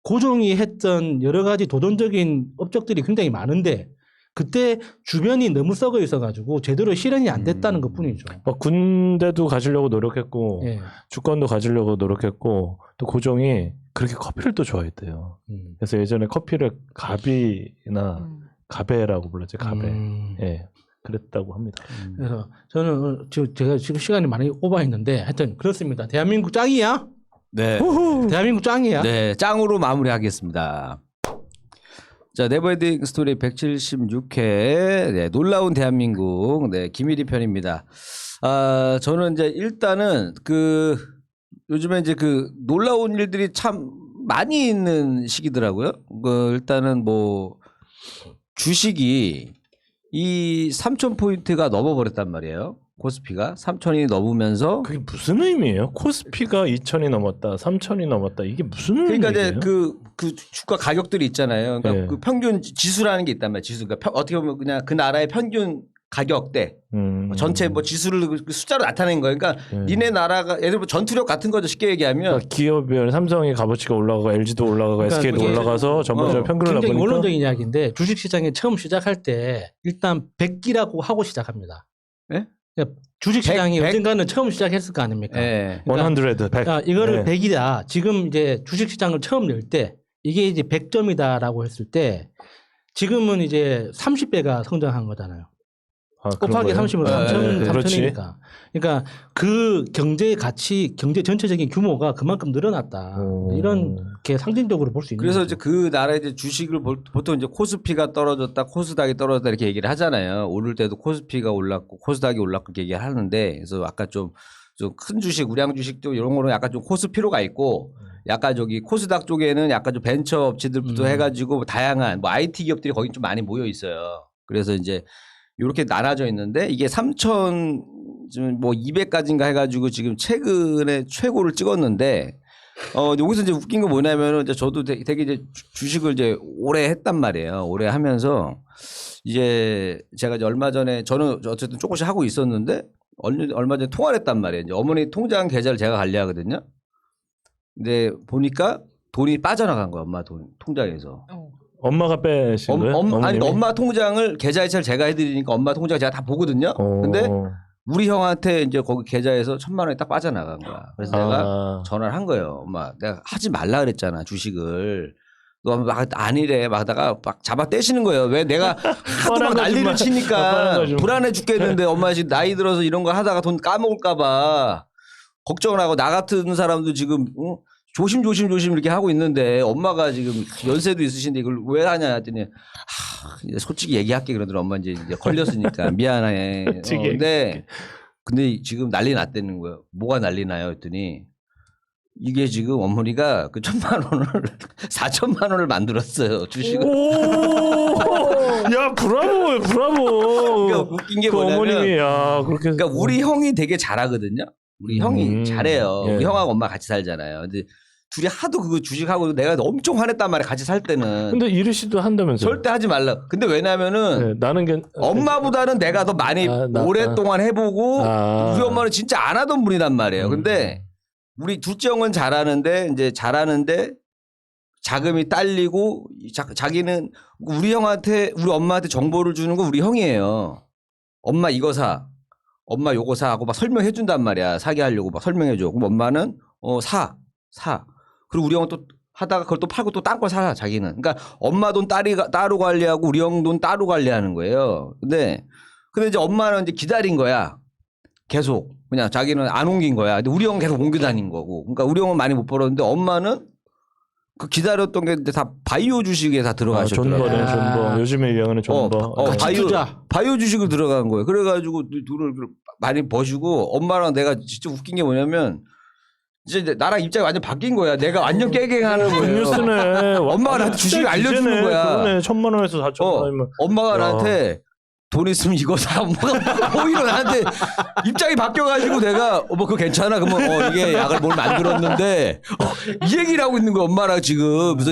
고종이 했던 여러 가지 도전적인 업적들이 굉장히 많은데 그때 주변이 너무 썩어 있어가지고 제대로 실현이 안 됐다는 것뿐이죠. 막 군대도 가지려고 노력했고 예. 주권도 가지려고 노력했고 또 고종이 그렇게 커피를 또 좋아했대요. 그래서 예전에 커피를 가비나 가베라고 불렀죠. 가베. 예. 그랬다고 합니다. 그래서 저는 제가 지금 시간이 많이 오버했는데 하여튼 그렇습니다. 대한민국 짱이야. 네. 대한민국 짱이야. 네, 짱으로 마무리하겠습니다. 자, 네버엔딩 스토리 176회 네, 놀라운 대한민국 네, 김일희 편입니다. 저는 이제 일단은 그 요즘에 이제 그 놀라운 일들이 참 많이 있는 시기더라고요. 일단은 뭐 주식이 이 3,000포인트가 넘어버렸단 말이에요. 코스피가 3,000이 넘으면서 그게 무슨 의미예요? 코스피가 2,000이 넘었다, 3,000이 넘었다. 이게 무슨 그러니까 의미예요? 이제 그 주가 가격들이 있잖아요. 그러니까 네. 그 평균 지수라는 게 있단 말이에요. 지수. 그러니까 어떻게 보면 그냥 그 나라의 평균 가격대 전체 뭐 지수를 그 숫자로 나타낸 거예요. 그러니까 니네 나라가 예를 들어 전투력 같은 거죠. 쉽게 얘기하면 그러니까 기업별 삼성의 값어치가 올라가고 LG도 올라가고 그러니까 SK도 그게 올라가서 전반적으로 평균을 굉장히 나보니까 원론적인 이야기인데 주식시장에 처음 시작할 때 일단 100기라고 하고 시작합니다. 네? 그러니까 주식시장이 100? 언젠가는 처음 시작했을 거 아닙니까? 예. 100, 100. 이거를 네. 100이다. 지금 이제 주식시장을 처음 낼 때 이게 이제 100점이다라고 했을 때 지금은 이제 30배가 성장한 거잖아요. 아, 그런 곱하기 거예요? 30은 네, 3천이니까. 그러니까 그 경제 가치, 경제 전체적인 규모가 그만큼 늘어났다. 이런 게 상징적으로 볼 수 있는 그래서 거죠. 이제 그 나라의 이제 주식을 보통 이제 코스피가 떨어졌다, 코스닥이 떨어졌다 이렇게 얘기를 하잖아요. 오를 때도 코스피가 올랐고 코스닥이 올랐고 이렇게 얘기를 하는데 그래서 아까 좀 큰 주식, 우량 주식도 이런 거는 약간 좀 코스피로가 있고 약간 저기 코스닥 쪽에는 약간 좀 벤처 업체들부터 해가지고 다양한 뭐 IT 기업들이 거기 좀 많이 모여 있어요. 그래서 이제 이렇게 나눠져 있는데 이게 3,000 지금 뭐 200까지인가 해가지고 지금 최근에 최고를 찍었는데 여기서 이제 웃긴 거 뭐냐면은 이제 저도 되게 이제 주식을 이제 오래 했단 말이에요. 오래 하면서 이제 제가 이제 얼마 전에 저는 어쨌든 조금씩 하고 있었는데 얼마 전에 통화를 했단 말이에요. 이제 어머니 통장 계좌를 제가 관리하거든요. 근데 보니까 돈이 빠져나간 거야, 엄마 돈 통장에서. 엄마가 빼신 거예요? 아니 어머님이? 엄마 통장을 계좌 이체를 제가 해드리니까 엄마 통장 제가 다 보거든요. 근데 우리 형한테 이제 거기 계좌에서 1,000만 원이 딱 빠져나간 거야. 그래서 내가 전화를 한 거예요. 엄마, 내가 하지 말라 그랬잖아, 주식을. 너 막 아니래. 막 하다가 막 잡아 떼시는 거예요. 왜 내가 하도 막 난리를 치니까 불안해 죽겠는데 엄마 지금 나이 들어서 이런 거 하다가 돈 까먹을까봐 걱정을 하고 나 같은 사람도 지금 조심 이렇게 하고 있는데 엄마가 지금 연세도 있으신데 이걸 왜 하냐 했더니 이제 솔직히 얘기할게 그러더니 엄마 이제 걸렸으니까 미안해. 근데 지금 난리 났다는 거예요. 뭐가 난리 나요 했더니 이게 지금 어머니가 그 1,000만 원을 4,000만 원을 만들었어요 주식을. 야 브라보. 그러니까 웃긴 게 그 뭐냐면 어머님이 야 그렇게. 그러니까 우리 형이 되게 잘하거든요. 우리 형이 잘해요. 예. 우리 형하고 엄마 같이 살잖아요. 근데 둘이 하도 그거 주식하고 내가 엄청 화냈단 말이야. 같이 살 때는. 근데 이르 씨도 한다면서요? 절대 하지 말라. 근데 왜냐면은 네, 나는 엄마보다는 내가 더 많이 오랫동안 해보고 우리 엄마는 진짜 안 하던 분이란 말이에요. 근데 우리 둘째 형은 잘하는데 자금이 딸리고 자기는 우리 엄마한테 정보를 주는 건 우리 형이에요. 엄마 이거 사. 엄마 요거 사 하고 막 설명해 준단 말이야. 사게 하려고 막 설명해 줘. 그럼 엄마는 사. 그리고 우리 형은 또 하다가 그걸 또 팔고 또 딴 걸 사 자기는. 그러니까 엄마 돈 따로 관리하고 우리 형 돈 따로 관리하는 거예요. 근데 이제 엄마는 이제 기다린 거야. 계속 그냥 자기는 안 옮긴 거야. 근데 우리 형은 계속 옮겨 다닌 거고. 그러니까 우리 형은 많이 못 벌었는데 엄마는 그 기다렸던 게 다 바이오 주식에 다 들어가셨더라고요. 존버. 요즘에 유행하는 존버. 바이오 주식을 들어간 거예요. 그래가지고 돈을 많이 버시고 엄마랑 내가 진짜 웃긴 게 뭐냐면 이제 나랑 입장이 완전 바뀐 거야. 내가 완전 깨갱하는 거예요. 뉴스네. 엄마가 나한테 주식을 알려주는 거야. 그러네. 1,000만 원에서 4,000만 원이면. 엄마가 나한테 돈 있으면 이거 사. 엄마가 오히려 나한테 입장이 바뀌어가지고 내가 그거 괜찮아? 그러면 이게 약을 뭘 만들었는데 이 얘기를 하고 있는 거야. 엄마랑 지금. 그래서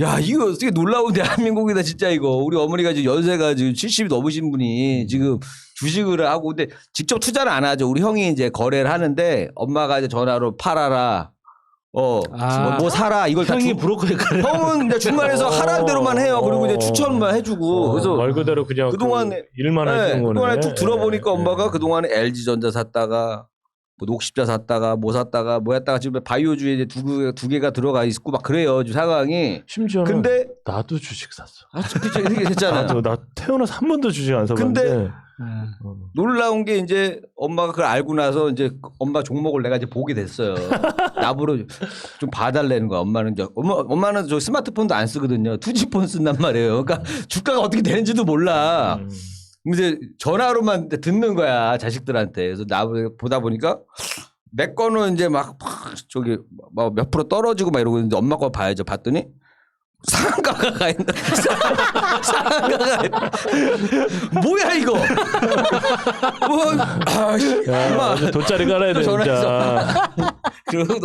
야 이거 어떻게 놀라운 대한민국이다 진짜 이거. 우리 어머니가 지금 연세가 지금 70이 넘으신 분이 지금 주식을 하고 근데 직접 투자는 안 하죠. 우리 형이 이제 거래를 하는데 엄마가 이제 전화로 팔아라. 뭐 사라 이걸 다 형이 브로커 역할을 형은 이제 중간에서 하라는 대로만 해요. 그리고 이제 추천만 해주고 그래서 말 그대로 그냥 그동안에 일만 해주는 거네. 그동안에 쭉 들어보니까 엄마가 그동안에 LG전자 샀다가 뭐 녹십자 샀다가 뭐 샀다가 뭐 했다가 지금 바이오주에 이제 두 개가 들어가 있고 막 그래요. 지금 상황이. 심지어 근데 나도 주식 샀어. 이렇게 됐잖아요. 나 태어나서 한 번도 주식 안 사봤는데. 근데 놀라운 게 이제 엄마가 그걸 알고 나서 이제 엄마 종목을 내가 이제 보게 됐어요. 나보러 좀 봐달라는 거야. 엄마는 엄마는 저 스마트폰도 안 쓰거든요. 투지폰 쓴단 말이에요. 그러니까 주가가 어떻게 되는지도 몰라. 이제 전화로만 듣는 거야 자식들한테. 그래서 나 보다 보니까 내 거는 이제 막 저기 몇 프로 떨어지고 막 이러고 있는데 엄마 거 봐야죠. 봤더니 상한가가 가 있는 상한가가 있는 뭐야 이거 야, 엄마 돗자리 깔아야 돼 진짜. 그리고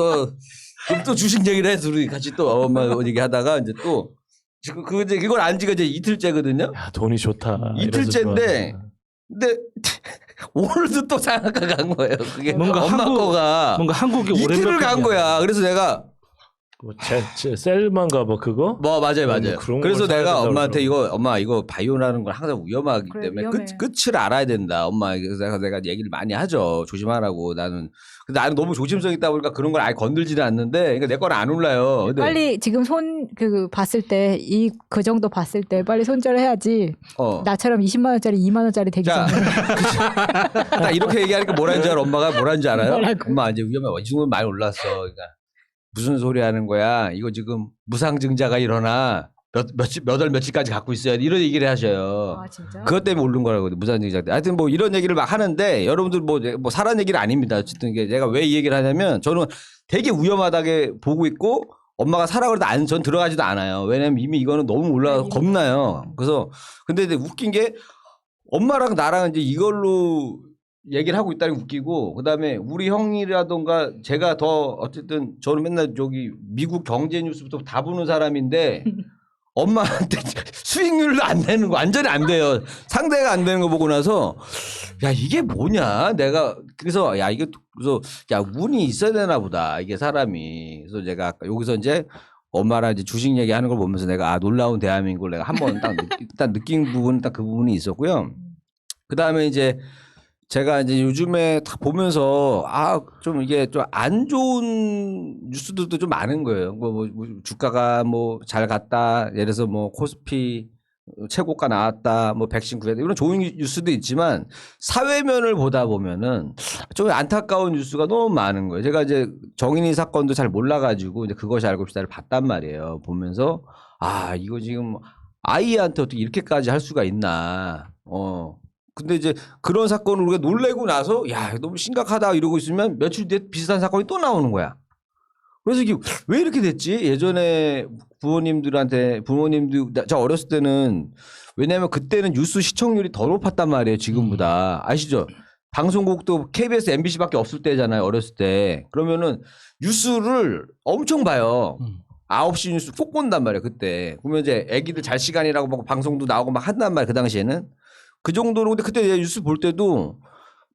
또 주식 얘기를 해 둘이 같이 또 엄마 얘기하다가 이제 또 그 이제 이걸 안 지가 이제 이틀째거든요. 야, 돈이 좋다. 이틀째인데 이래서 근데 오늘도 또 상한가 간 거예요. 그게 뭔가 엄마 거가 뭔가 한국이 이틀을 간 거야. 그래서 내가 뭐 셀만가 봐 그거? 뭐 맞아요. 그런 그래서 걸 사야 내가 된다고 엄마한테 그러더라고. 엄마 이거 바이오라는 건 항상 위험하기 그래, 때문에 위험해. 끝을 알아야 된다. 엄마 그래서 내가 얘기를 많이 하죠. 조심하라고 나는. 근데 나는 너무 조심성 있다 보니까 그런 걸 아예 건들지는 않는데 그러니까 내 건 안 올라요. 근데 빨리 지금 봤을 때 그 정도 봤을 때 빨리 손절해야지. 나처럼 20만 원짜리 2만 원짜리 되기 자, 전에. 딱 이렇게 얘기하니까 뭐라는 줄 알아? 엄마가 뭐라는 줄 알아요? 뭐라고? 엄마 이제 위험해. 이 정도면 많이 올랐어. 그러니까 무슨 소리 하는 거야? 이거 지금 무상증자가 일어나 몇 월 며칠까지 갖고 있어야 돼. 이런 얘기를 하셔요. 아 진짜? 그것 때문에 오른 거라고 무상증자 때. 하여튼 뭐 이런 얘기를 막 하는데 여러분들 뭐 사람 얘기는 아닙니다. 어쨌든 이게 내가 왜 이 얘기를 하냐면 저는 되게 위험하다게 보고 있고 엄마가 사라고 해도 전 들어가지도 않아요. 왜냐면 이미 이거는 너무 올라가서 겁나요. 그래서 근데 이제 웃긴 게 엄마랑 나랑 이제 이걸로 얘기를 하고 있다는 게 웃기고 그다음에 우리 형이라던가 제가 더 어쨌든 저는 맨날 저기 미국 경제 뉴스부터 다 보는 사람인데 엄마한테 수익률도 안 되는 거 완전히 안 돼요. 상대가 안 되는 거 보고 나서 야 이게 뭐냐 내가 그래서 야 이게 그래서 야 운이 있어야 되나 보다 이게 사람이 그래서 제가 아까 여기서 이제 엄마랑 이제 주식 얘기하는 걸 보면서 내가 놀라운 대한민국을 내가 한번 딱 일단 느낀 부분 딱 그 부분이 있었고요. 그 다음에 이제 제가 이제 요즘에 딱 보면서 좀 이게 좀 안 좋은 뉴스들도 좀 많은 거예요. 뭐 주가가 뭐 잘 갔다. 예를 들어서 뭐 코스피 최고가 나왔다. 뭐 백신 구했다. 이런 좋은 뉴스도 있지만 사회면을 보다 보면은 좀 안타까운 뉴스가 너무 많은 거예요. 제가 이제 정인이 사건도 잘 몰라가지고 이제 그것이 알고 싶다를 봤단 말이에요. 보면서 이거 지금 아이한테 어떻게 이렇게까지 할 수가 있나. 근데 이제 그런 사건을 우리가 놀래고 나서 야 너무 심각하다 이러고 있으면 며칠 뒤에 비슷한 사건이 또 나오는 거야. 그래서 이게 왜 이렇게 됐지? 예전에 부모님도 저 어렸을 때는 왜냐하면 그때는 뉴스 시청률이 더 높았단 말이에요. 지금보다. 아시죠? 방송국도 KBS, MBC밖에 없을 때잖아요. 어렸을 때. 그러면은 뉴스를 엄청 봐요. 9시 뉴스 꼭 본단 말이에요. 그때. 그러면 이제 애기들 잘 시간이라고 막 방송도 나오고 막 한단 말이에요. 그 당시에는. 그 정도로 근데 그때 뉴스 볼 때도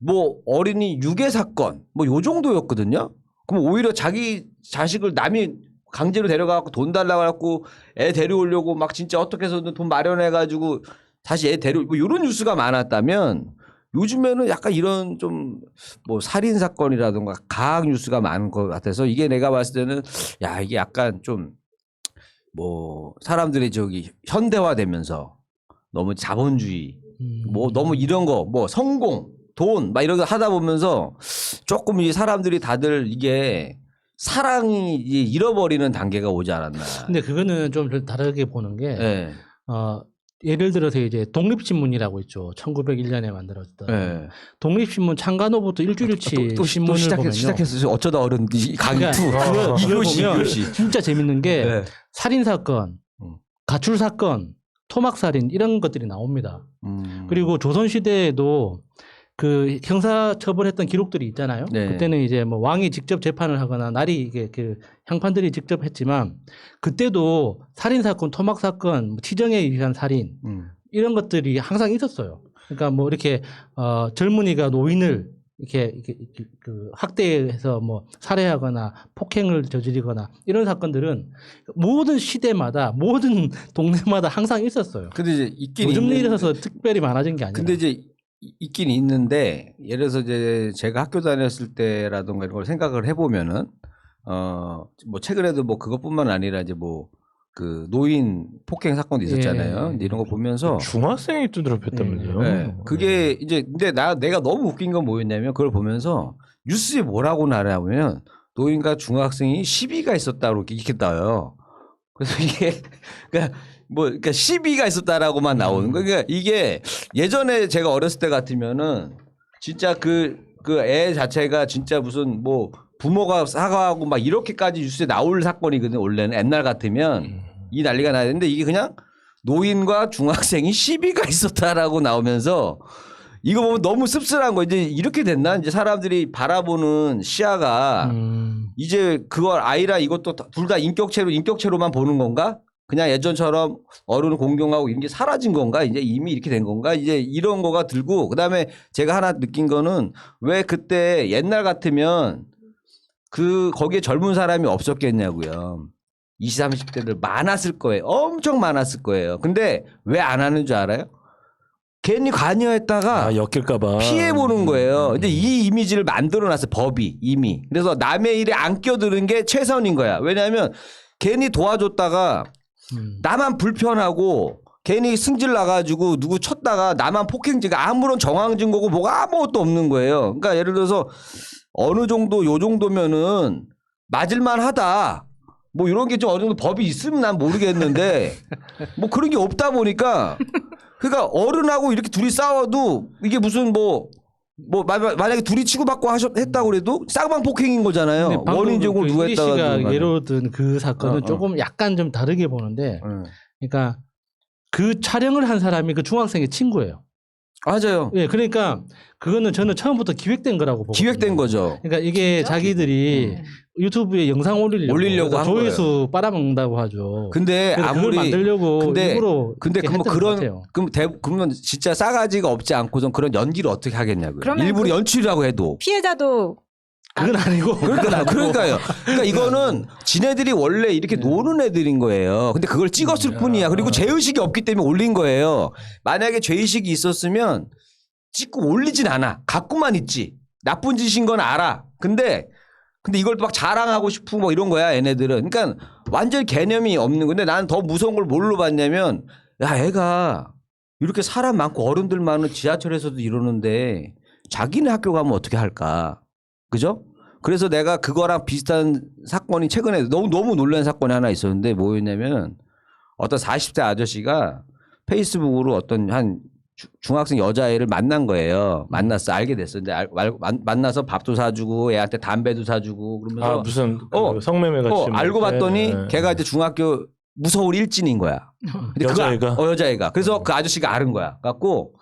뭐 어린이 유괴 사건 뭐 요 정도였거든요. 그럼 오히려 자기 자식을 남이 강제로 데려가고 돈 달라고 해갖고 애 데려오려고 막 진짜 어떻게 해서든 돈 마련해가지고 다시 애 뭐 이런 뉴스가 많았다면 요즘에는 약간 이런 좀 뭐 살인 사건이라든가 가학 뉴스가 많은 것 같아서 이게 내가 봤을 때는 야 이게 약간 좀 뭐 사람들이 저기 현대화되면서 너무 자본주의 뭐 너무 이런 거 뭐 성공 돈 막 이런 거 하다 보면서 조금 이 사람들이 다들 이게 사랑이 잃어버리는 단계가 오지 않았나. 근데 그거는 좀 다르게 보는 게 네. 예를 들어서 이제 독립신문이라고 있죠. 1901년에 만들어졌던 네. 독립신문 창간호부터 일주일치 신문을 보면요. 시작했어요. 어쩌다 어른 강의 그러니까 2. 그거 이것이 보면 이것이. 진짜 재밌는 게 네. 살인 사건, 가출 사건, 토막 살인 이런 것들이 나옵니다. 그리고 조선 시대에도 그 형사 처벌했던 기록들이 있잖아요. 네. 그때는 이제 뭐 왕이 직접 재판을 하거나 날이 이게 그 향판들이 직접 했지만 그때도 살인 사건, 토막 사건, 치정에 의한 살인 이런 것들이 항상 있었어요. 그러니까 뭐 이렇게 젊은이가 노인을 이렇게 그 학대해서 뭐 살해하거나 폭행을 저지르거나 이런 사건들은 모든 시대마다 모든 동네마다 항상 있었어요. 근데 이제 있긴 요즘 있는데, 일에서 특별히 많아진 게 아니라. 근데 이제 있긴 있는데 예를 들어서 이제 제가 학교 다녔을 때라든가 이런 걸 생각을 해보면은 뭐 최근에도 뭐 그것뿐만 아니라 이제 뭐 그 노인 폭행 사건도 있었잖아요. 근데 이런 거 보면서 중학생이 두드럽혔다면서요. 네. 그게 이제 근데 내가 너무 웃긴 건 뭐였냐면 그걸 보면서 뉴스에 뭐라고 나라면 노인과 중학생이 시비가 있었다고 이렇게 떠요. 그래서 이게 그러니까 시비가 있었다라고만 나오는 거예요. 그러니까 이게 예전에 제가 어렸을 때 같으면은 진짜 그 애 자체가 진짜 무슨 뭐 부모가 사과하고 막 이렇게까지 뉴스에 나올 사건이거든요. 원래는 옛날 같으면 이 난리가 나야 되는데 이게 그냥 노인과 중학생이 시비가 있었다라고 나오면서 이거 보면 너무 씁쓸한 거. 이제 이렇게 됐나? 이제 사람들이 바라보는 시야가 이제 그걸 아이라 이것도 둘 다 인격체로만 보는 건가? 그냥 예전처럼 어른을 공경하고 이런 게 사라진 건가? 이제 이미 이렇게 된 건가? 이제 이런 거가 들고 그다음에 제가 하나 느낀 거는 왜 그때 옛날 같으면 거기에 젊은 사람이 없었겠냐고요. 20, 30대들 많았을 거예요. 엄청 많았을 거예요. 근데 왜 안 하는 줄 알아요? 괜히 관여했다가 엮일까봐 피해 보는 거예요. 이제 이 이미지를 만들어놨어 법이 이미. 그래서 남의 일에 안 껴드는 게 최선인 거야. 왜냐하면 괜히 도와줬다가 나만 불편하고 괜히 승질 나가지고 누구 쳤다가 나만 폭행죄가 아무런 정황 증거고 뭐가 아무것도 없는 거예요. 그러니까 예를 들어서 어느 정도 요 정도면은 맞을만 하다. 뭐 이런 게 좀 어느 정도 법이 있으면 난 모르겠는데 뭐 그런 게 없다 보니까 그러니까 어른하고 이렇게 둘이 싸워도 이게 무슨 만약에 둘이 치고받고 했다고 그래도 쌍방 폭행인 거잖아요. 원인적으로 누가 이리 씨가 했다가 예로 든 그 사건은 조금 약간 좀 다르게 보는데 그러니까 그 촬영을 한 사람이 그 중학생의 친구예요. 맞아요. 예, 그러니까 그거는 저는 처음부터 기획된 거라고 보거든요. 기획된 거죠. 그러니까 이게 자기들이 유튜브에 영상 올리려고 한 조회수 빨아먹는다고 하죠. 근데 그래서 아무리 그걸 만들려고 일부러 근데 그렇게 뭐 했던 것 같아요. 그러면 진짜 싸가지가 없지 않고선 그런 연기를 어떻게 하겠냐고요. 그러면 일부러 연출이라고 해도 피해자도 그건 아니고. 그러니까요. 그러니까 이거는 지네들이 원래 이렇게 노는 애들인 거예요. 근데 그걸 찍었을 뿐이야. 그리고 죄의식이 없기 때문에 올린 거예요. 만약에 죄의식이 있었으면 찍고 올리진 않아. 갖고만 있지. 나쁜 짓인 건 알아. 근데 이걸 막 자랑하고 싶고 뭐 이런 거야, 얘네들은. 그러니까 완전 개념이 없는 건데 나는 더 무서운 걸 뭘로 봤냐면 야, 애가 이렇게 사람 많고 어른들 많은 지하철에서도 이러는데 자기네 학교 가면 어떻게 할까? 그죠? 그래서 내가 그거랑 비슷한 사건이 최근에 너무 놀란 사건이 하나 있었는데 뭐였냐면 어떤 40대 아저씨가 페이스북으로 어떤 한 중학생 여자애를 만난 거예요. 만났어. 알게 됐어. 근데 만나서 밥도 사주고 애한테 담배도 사주고 그러면서 무슨 성매매 같이 알고 봤더니 걔가 이제 중학교 무서울 일진인 거야. 근데 여자애가? 여자애가. 그래서 그 아저씨가 아는 거야. 갖고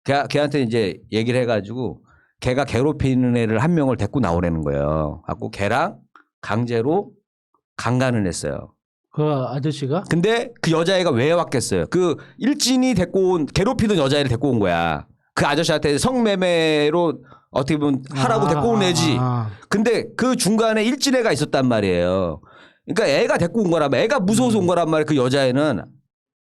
걔한테 이제 얘기를 해가지고 걔가 괴롭히는 애를 한 명을 데리고 나오라는 거예요. 갖고 걔랑 강제로 강간을 했어요. 그 아저씨가? 근데 그 여자애가 왜 왔겠어요? 그 일진이 괴롭히던 여자애를 데리고 온 거야. 그 아저씨한테 성매매로 어떻게 보면 하라고 데리고 온 애지. 근데 그 중간에 일진애가 있었단 말이에요. 그러니까 애가 데리고 온 거란 말이야. 애가 무서워서 온 거란 말이야. 그 여자애는.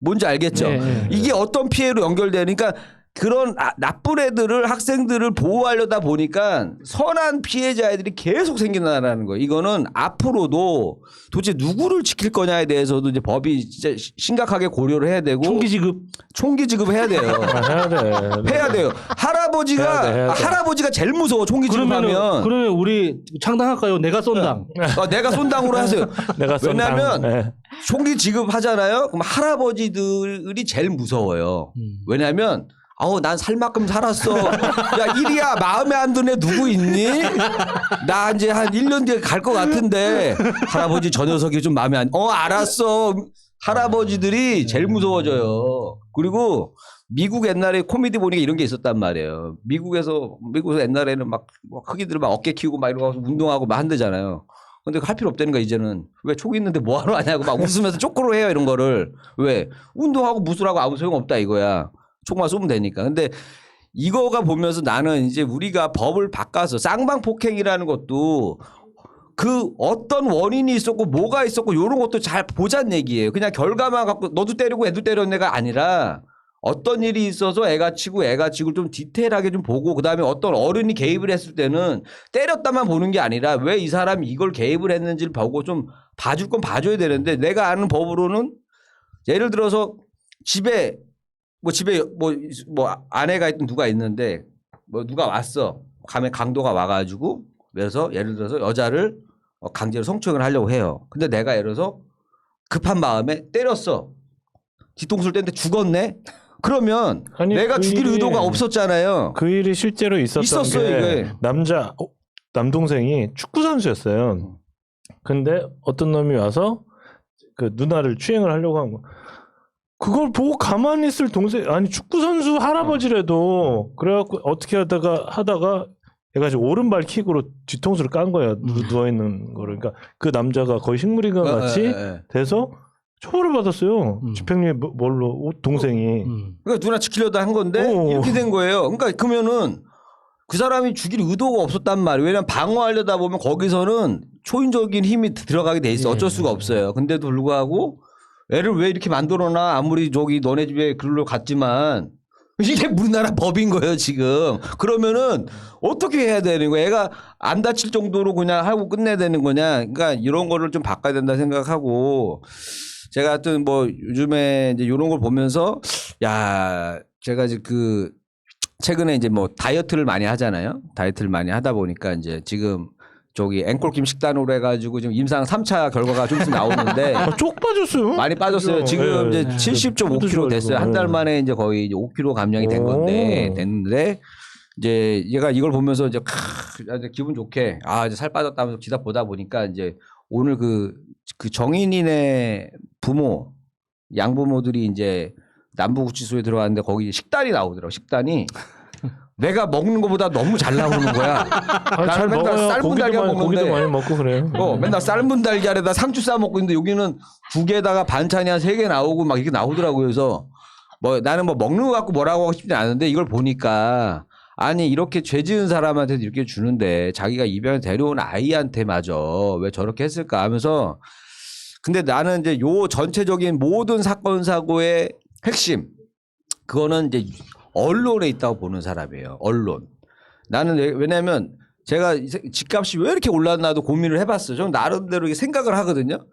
뭔지 알겠죠? 네. 이게 어떤 피해로 연결되니까 그런 나쁜 애들을 학생들을 보호하려다 보니까 선한 피해자 애들이 계속 생겨나는 거예요. 이거는 앞으로도 도대체 누구를 지킬 거냐에 대해서도 이제 법이 진짜 심각하게 고려를 해야 되고 총기 지급해야 돼요. 해야 돼. 해야 돼요. 할아버지가 제일 무서워. 총기 지급하면. 그러면 우리 창당할까요? 내가 쏜당. 내가 쏜당으로 하세요. 내가 왜냐하면 총기 지급하잖아요. 그럼 할아버지들이 제일 무서워요. 왜냐하면 난 살 만큼 살았어. 야, 이리야 마음에 안 드는 애 누구 있니? 나 이제 한 1년 뒤에 갈 것 같은데 할아버지 저 녀석이 좀 마음에 안. 알았어. 할아버지들이 제일 무서워져요. 그리고 미국 옛날에 코미디 보니까 이런 게 있었단 말이에요. 미국에서 옛날에는 막 흑인들 막 어깨 키우고 막 이러고 운동하고 막 한대잖아요. 근데 할 필요 없다는 거야 이제는. 왜 총 있는데 뭐하러 하냐고 막 웃으면서 쪼끄러 해요 이런 거를. 왜? 운동하고 무술하고 아무 소용없다 이거야. 총만 쏘면 되니까. 근데 이거가 보면서 나는 이제 우리가 법을 바꿔서 쌍방폭행이라는 것도 그 어떤 원인이 있었고 뭐가 있었고 이런 것도 잘 보자는 얘기예요. 그냥 결과만 갖고 너도 때리고 애도 때렸는 애가 아니라 어떤 일이 있어서 애가 치고 좀 디테일하게 좀 보고 그다음에 어떤 어른이 개입을 했을 때는 때렸다만 보는 게 아니라 왜 이 사람이 이걸 개입을 했는지를 보고 좀 봐줄 건 봐줘야 되는데 내가 아는 법으로는 예를 들어서 집에 아내가 있든 누가 있는데 누가 왔어. 가면 강도가 와가지고 그래서 예를 들어서 여자를 강제로 성추행을 하려고 해요. 근데 내가 예를 들어서 급한 마음에 때렸어. 뒤통수를 뗐는데 죽었네. 그러면 내가 죽일 의도가 없었잖아요. 그 일이 실제로 있었어요. 이게. 남동생이 축구 선수였어요. 근데 어떤 놈이 와서 그 누나를 추행을 하려고 한 거. 그걸 보고 가만히 있을 동생 아니 축구 선수 할아버지라도 그래갖고 어떻게 하다가 얘가 지금 오른발 킥으로 뒤통수를 깐 거야. 누워 있는 거를. 그러니까 그 남자가 거의 식물인간 같이 돼서 처벌을 받았어요. 집행유예 뭘로 동생이. 그러니까 누나 지키려다 한 건데 이렇게 된 거예요. 그러니까 그러면은 그 사람이 죽일 의도가 없었단 말이에요. 왜냐면 방어하려다 보면 거기서는 초인적인 힘이 들어가게 돼 있어. 어쩔 수가 없어요. 근데도 불구하고 애를 왜 이렇게 만들어놔? 아무리 저기 너네 집에 글로 갔지만 이게 우리나라 법인 거예요 지금. 그러면은 어떻게 해야 되는 거야? 애가 안 다칠 정도로 그냥 하고 끝내야 되는 거냐? 그러니까 이런 거를 좀 바꿔야 된다 생각하고 제가 하여튼 뭐 요즘에 이제 이런 걸 보면서 야 제가 이제 그 최근에 이제 뭐 다이어트를 많이 하잖아요. 다이어트를 많이 하다 보니까 이제 지금 저기 앵콜킴 식단으로 해가지고 지금 임상 3차 결과가 좀 있으면 나오는데 쪽 빠졌어요. 많이 빠졌어요. 그죠? 지금 예, 이제 예. 70.5kg 됐어요. 한 달 만에 이제 거의 이제 5kg 감량이 된 건데 됐는데 이제 얘가 이걸 보면서 이제 이제 기분 좋게 이제 살 빠졌다면서 기사 보다 보니까 이제 오늘 그 정인이네 부모 양부모들이 이제 남부구치소에 들어갔는데 거기 식단이 나오더라고. 식단이 내가 먹는 것보다 너무 잘 나오는 거야. 잘 맨날 먹어요. 삶은 달걀 고기도 먹는데 많이 먹고 그래요. 맨날 삶은 달걀에다 상추 싸 먹고 있는데 여기는 국에다가 반찬이 한 3개 나오고 막 이렇게 나오더라고요. 그래서 뭐 나는 뭐 먹는 거 갖고 뭐라고 하고 싶지 않은데 이걸 보니까 아니 이렇게 죄 지은 사람한테도 이렇게 주는데 자기가 입양에 데려온 아이한테마저 왜 저렇게 했을까 하면서 근데 나는 이제 요 전체적인 모든 사건 사고의 핵심 그거는 이제 언론에 있다고 보는 사람이에요. 언론. 나는 왜냐면 제가 집값이 왜 이렇게 올랐나도 고민을 해봤어요. 저는 나름대로 이렇게 생각을 하거든요.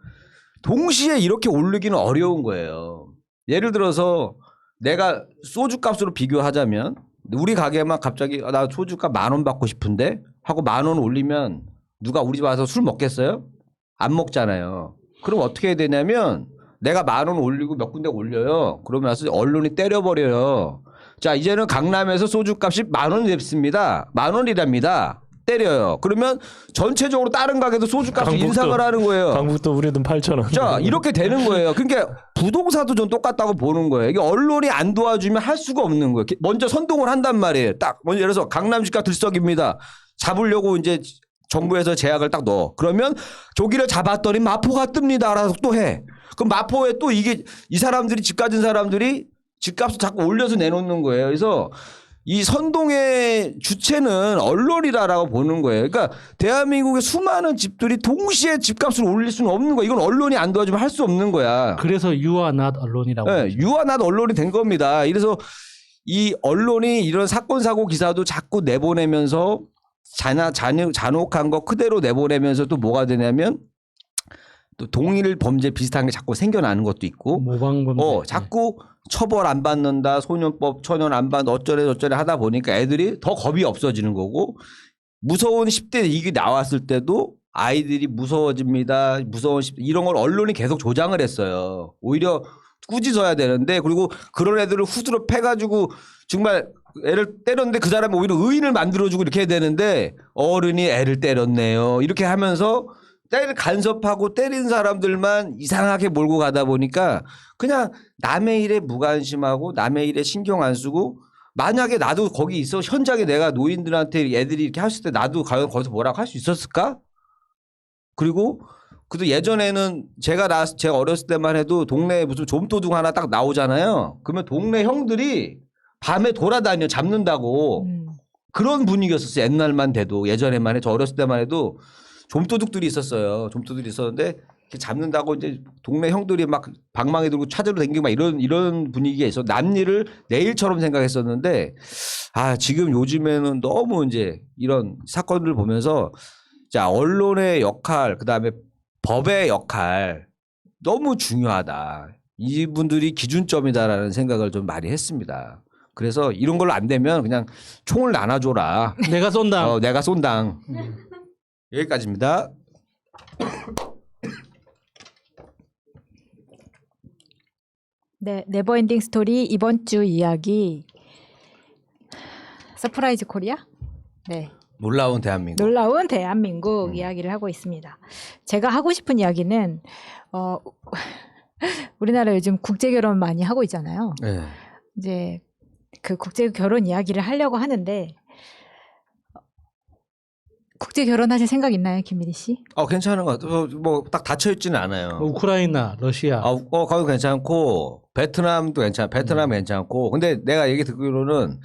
동시에 이렇게 오르기는 어려운 거예요. 예를 들어서 내가 소주값으로 비교하자면 우리 가게만 갑자기 나 소주값 10,000원 받고 싶은데 하고 10,000원 올리면 누가 우리 집 와서 술 먹겠어요? 안 먹잖아요. 그럼 어떻게 해야 되냐면 내가 10,000원 올리고 몇 군데 올려요. 그러면 나서 언론이 때려버려요. 자 이제는 강남에서 소주값이 10,000원 됐습니다. 10,000원이랍니다. 때려요. 그러면 전체적으로 다른 가게도 소주값을 인상을 하는 거예요. 강북도 우리 돈 8,000원. 자 이렇게 되는 거예요. 그러니까 부동산도 좀 똑같다고 보는 거예요. 이게 언론이 안 도와주면 할 수가 없는 거예요. 먼저 선동을 한단 말이에요. 딱 먼저 예를 들어서 강남 집값 들썩입니다. 잡으려고 이제 정부에서 제약을 딱 넣어. 그러면 조기를 잡았더니 마포가 뜹니다. 알아서 또 해. 그럼 마포에 또 이게 이 사람들이 집 가진 사람들이 집값을 자꾸 올려서 내놓는 거예요. 그래서 이 선동의 주체는 언론이다라고 보는 거예요. 그러니까 대한민국의 수많은 집들이 동시에 집값을 올릴 수는 없는 거야. 이건 언론이 안 도와주면 할 수 없는 거야. 그래서 you are not 언론이라고. 네, 유한한 언론이 된 겁니다. 그래서 이 언론이 이런 사건 사고 기사도 자꾸 내보내면서 잔혹한 거 그대로 내보내면서 또 뭐가 되냐면 또 동일 범죄 비슷한 게 자꾸 생겨나는 것도 있고 모방 범죄. 자꾸 처벌 안 받는다 소년법 천연 안 받는다 어쩌래 저쩌래 하다 보니까 애들이 더 겁이 없어지는 거고 무서운 10대 이게 나왔을 때도 아이들이 무서워집니다. 무서운 10대 이런 걸 언론이 계속 조장을 했어요. 오히려 꾸짖어야 되는데 그리고 그런 애들을 후드로 패가지고 정말 애를 때렸는데 그 사람이 오히려 의인을 만들어주고 이렇게 해야 되는데 어른이 애를 때렸네요. 이렇게 하면서 때를 간섭하고 때린 사람들만 이상하게 몰고 가다 보니까 그냥 남의 일에 무관심하고 남의 일에 신경 안 쓰고 만약에 나도 거기 있어 현장에 내가 노인들한테 애들이 이렇게 했을 때 나도 과연 거기서 뭐라고 할 수 있었을까? 그리고 그래도 예전에는 제가 어렸을 때만 해도 동네에 무슨 좀도둑 하나 딱 나오잖아요. 그러면 동네 형들이 밤에 돌아다녀 잡는다고 그런 분위기였었어요. 옛날만 돼도 예전에만 해 저 어렸을 때만 해도 좀도둑들이 있었어요. 좀도둑들이 있었는데 이렇게 잡는다고 이제 동네 형들이 막 방망이 들고 찾으러 다니고 막 이런 분위기가 있어. 남일을 내일처럼 생각했었는데 지금 요즘에는 너무 이제 이런 사건들을 보면서 자 언론의 역할 그다음에 법의 역할 너무 중요하다. 이분들이 기준점이다라는 생각을 좀 많이 했습니다. 그래서 이런 걸로 안 되면 그냥 총을 나눠줘라. 내가 쏜다. 내가 쏜당. 여기까지입니다. 네, 네버엔딩 스토리 이번 주 이야기 서프라이즈 코리아? 네. 놀라운 대한민국. 놀라운 대한민국 이야기를 하고 있습니다. 제가 하고 싶은 이야기는 우리나라 요즘 국제 결혼 많이 하고 있잖아요. 네. 이제 그 국제 결혼 이야기를 하려고 하는데 국제 결혼하실 생각 있나요, 김미리 씨? 괜찮은 것 같아요. 뭐 딱 닫혀 있지는 않아요. 우크라이나, 러시아. 거기 괜찮고 베트남도 베트남 괜찮고. 근데 내가 얘기 듣기로는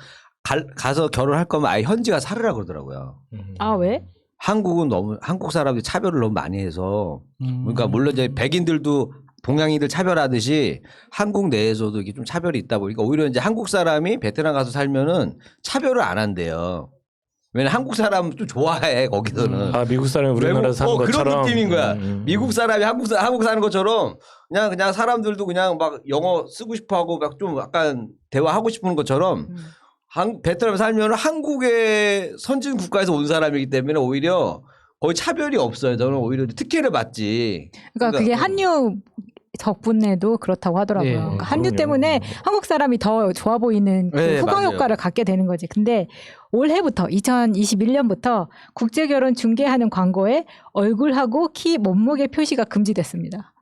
가서 결혼할 거면 아예 현지가 살으라 그러더라고요. 아, 왜? 한국은 너무 한국 사람들이 차별을 너무 많이 해서 그러니까 물론 이제 백인들도 동양인들 차별하듯이 한국 내에서도 이게 좀 차별이 있다 보니까 오히려 이제 한국 사람이 베트남 가서 살면은 차별을 안 한대요. 왜냐면 한국 사람 좀 좋아해 거기서는. 아 미국 사람이 우리나라 사는 것처럼 그런 느낌인 거야. 미국 사람이 한국 사는 것처럼 그냥 사람들도 그냥 막 영어 쓰고 싶어하고 막 좀 약간 대화하고 싶은 것처럼 베트남에 살면 한국의 선진 국가에서 온 사람이기 때문에 오히려 거의 차별이 없어요. 저는 오히려 특혜를 받지. 그러니까 그게 한류 덕분에도 그렇다고 하더라고요. 네, 그러니까 한류 그럼요. 때문에 한국 사람이 더 좋아 보이는 그 네, 후광 맞아요. 효과를 갖게 되는 거지. 근데 올해부터 2021년부터 국제 결혼 중개하는 광고에 얼굴하고 키, 몸무게 표시가 금지됐습니다.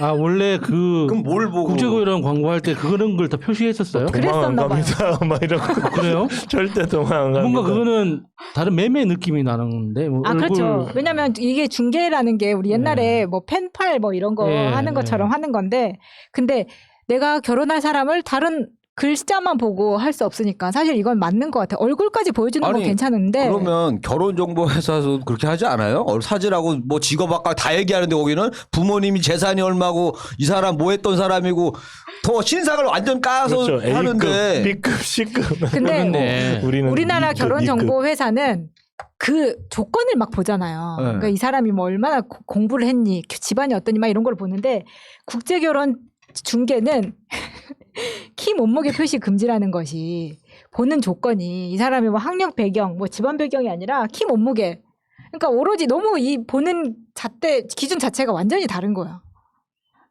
아 원래 그 그럼 뭘 보고? 국제고혈압 광고할 때 그런 걸 다 표시했었어요? 도망 안 그랬었나 봐요. 갑니다. 막 이러고 그래요? 절대 도망 안 갑니다. 뭔가 그거는 다른 매매 느낌이 나는데 뭐 아, 얼굴 그렇죠. 왜냐면 이게 중개라는 게 우리 옛날에 뭐 펜팔 뭐 이런 거 네, 하는 것처럼 하는 건데, 근데 내가 결혼할 사람을 다른 글자만 보고 할 수 없으니까 사실 이건 맞는 것 같아요. 얼굴까지 보여주는 건 아니, 괜찮은데. 그러면 결혼정보회사에서 그렇게 하지 않아요? 사진하고 뭐 직업 아까 다 얘기하는데 거기는 부모님이 재산이 얼마고 이 사람 뭐 했던 사람이고 더 신상을 완전 까서 그렇죠. 하는데. A급, B급, C급. 근데 그러겠네. 우리는 우리나라 E급, E급. 결혼정보회사는 그 조건을 막 보잖아요. 네. 그러니까 이 사람이 뭐 얼마나 공부를 했니, 집안이 어떠니 막 이런 걸 보는데, 국제결혼 중개는 키 몸무게 표시 금지라는 것이 보는 조건이 이 사람이 뭐 학력 배경, 뭐 집안 배경이 아니라 키 몸무게. 그러니까 오로지 너무 이 보는 잣대 기준 자체가 완전히 다른 거야.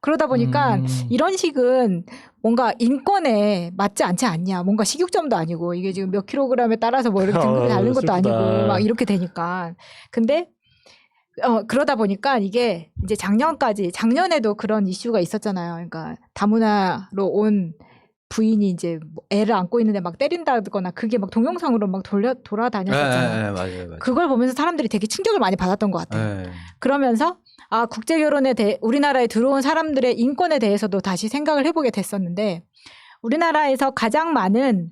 그러다 보니까 이런 식은 뭔가 인권에 맞지 않지 않냐. 뭔가 식육점도 아니고 이게 지금 몇 킬로그램에 따라서 뭐 이렇게 등급이 다른 것도 슬프다. 아니고 막 이렇게 되니까. 근데 그러다 보니까 이게 이제 작년에도 그런 이슈가 있었잖아요. 그러니까 다문화로 온 부인이 이제 뭐 애를 안고 있는데 막 때린다거나 그게 막 동영상으로 막 돌아다녔었잖아요. 맞아요. 그걸 보면서 사람들이 되게 충격을 많이 받았던 것 같아요. 네. 그러면서 국제 결혼에 대해 우리나라에 들어온 사람들의 인권에 대해서도 다시 생각을 해보게 됐었는데, 우리나라에서 가장 많은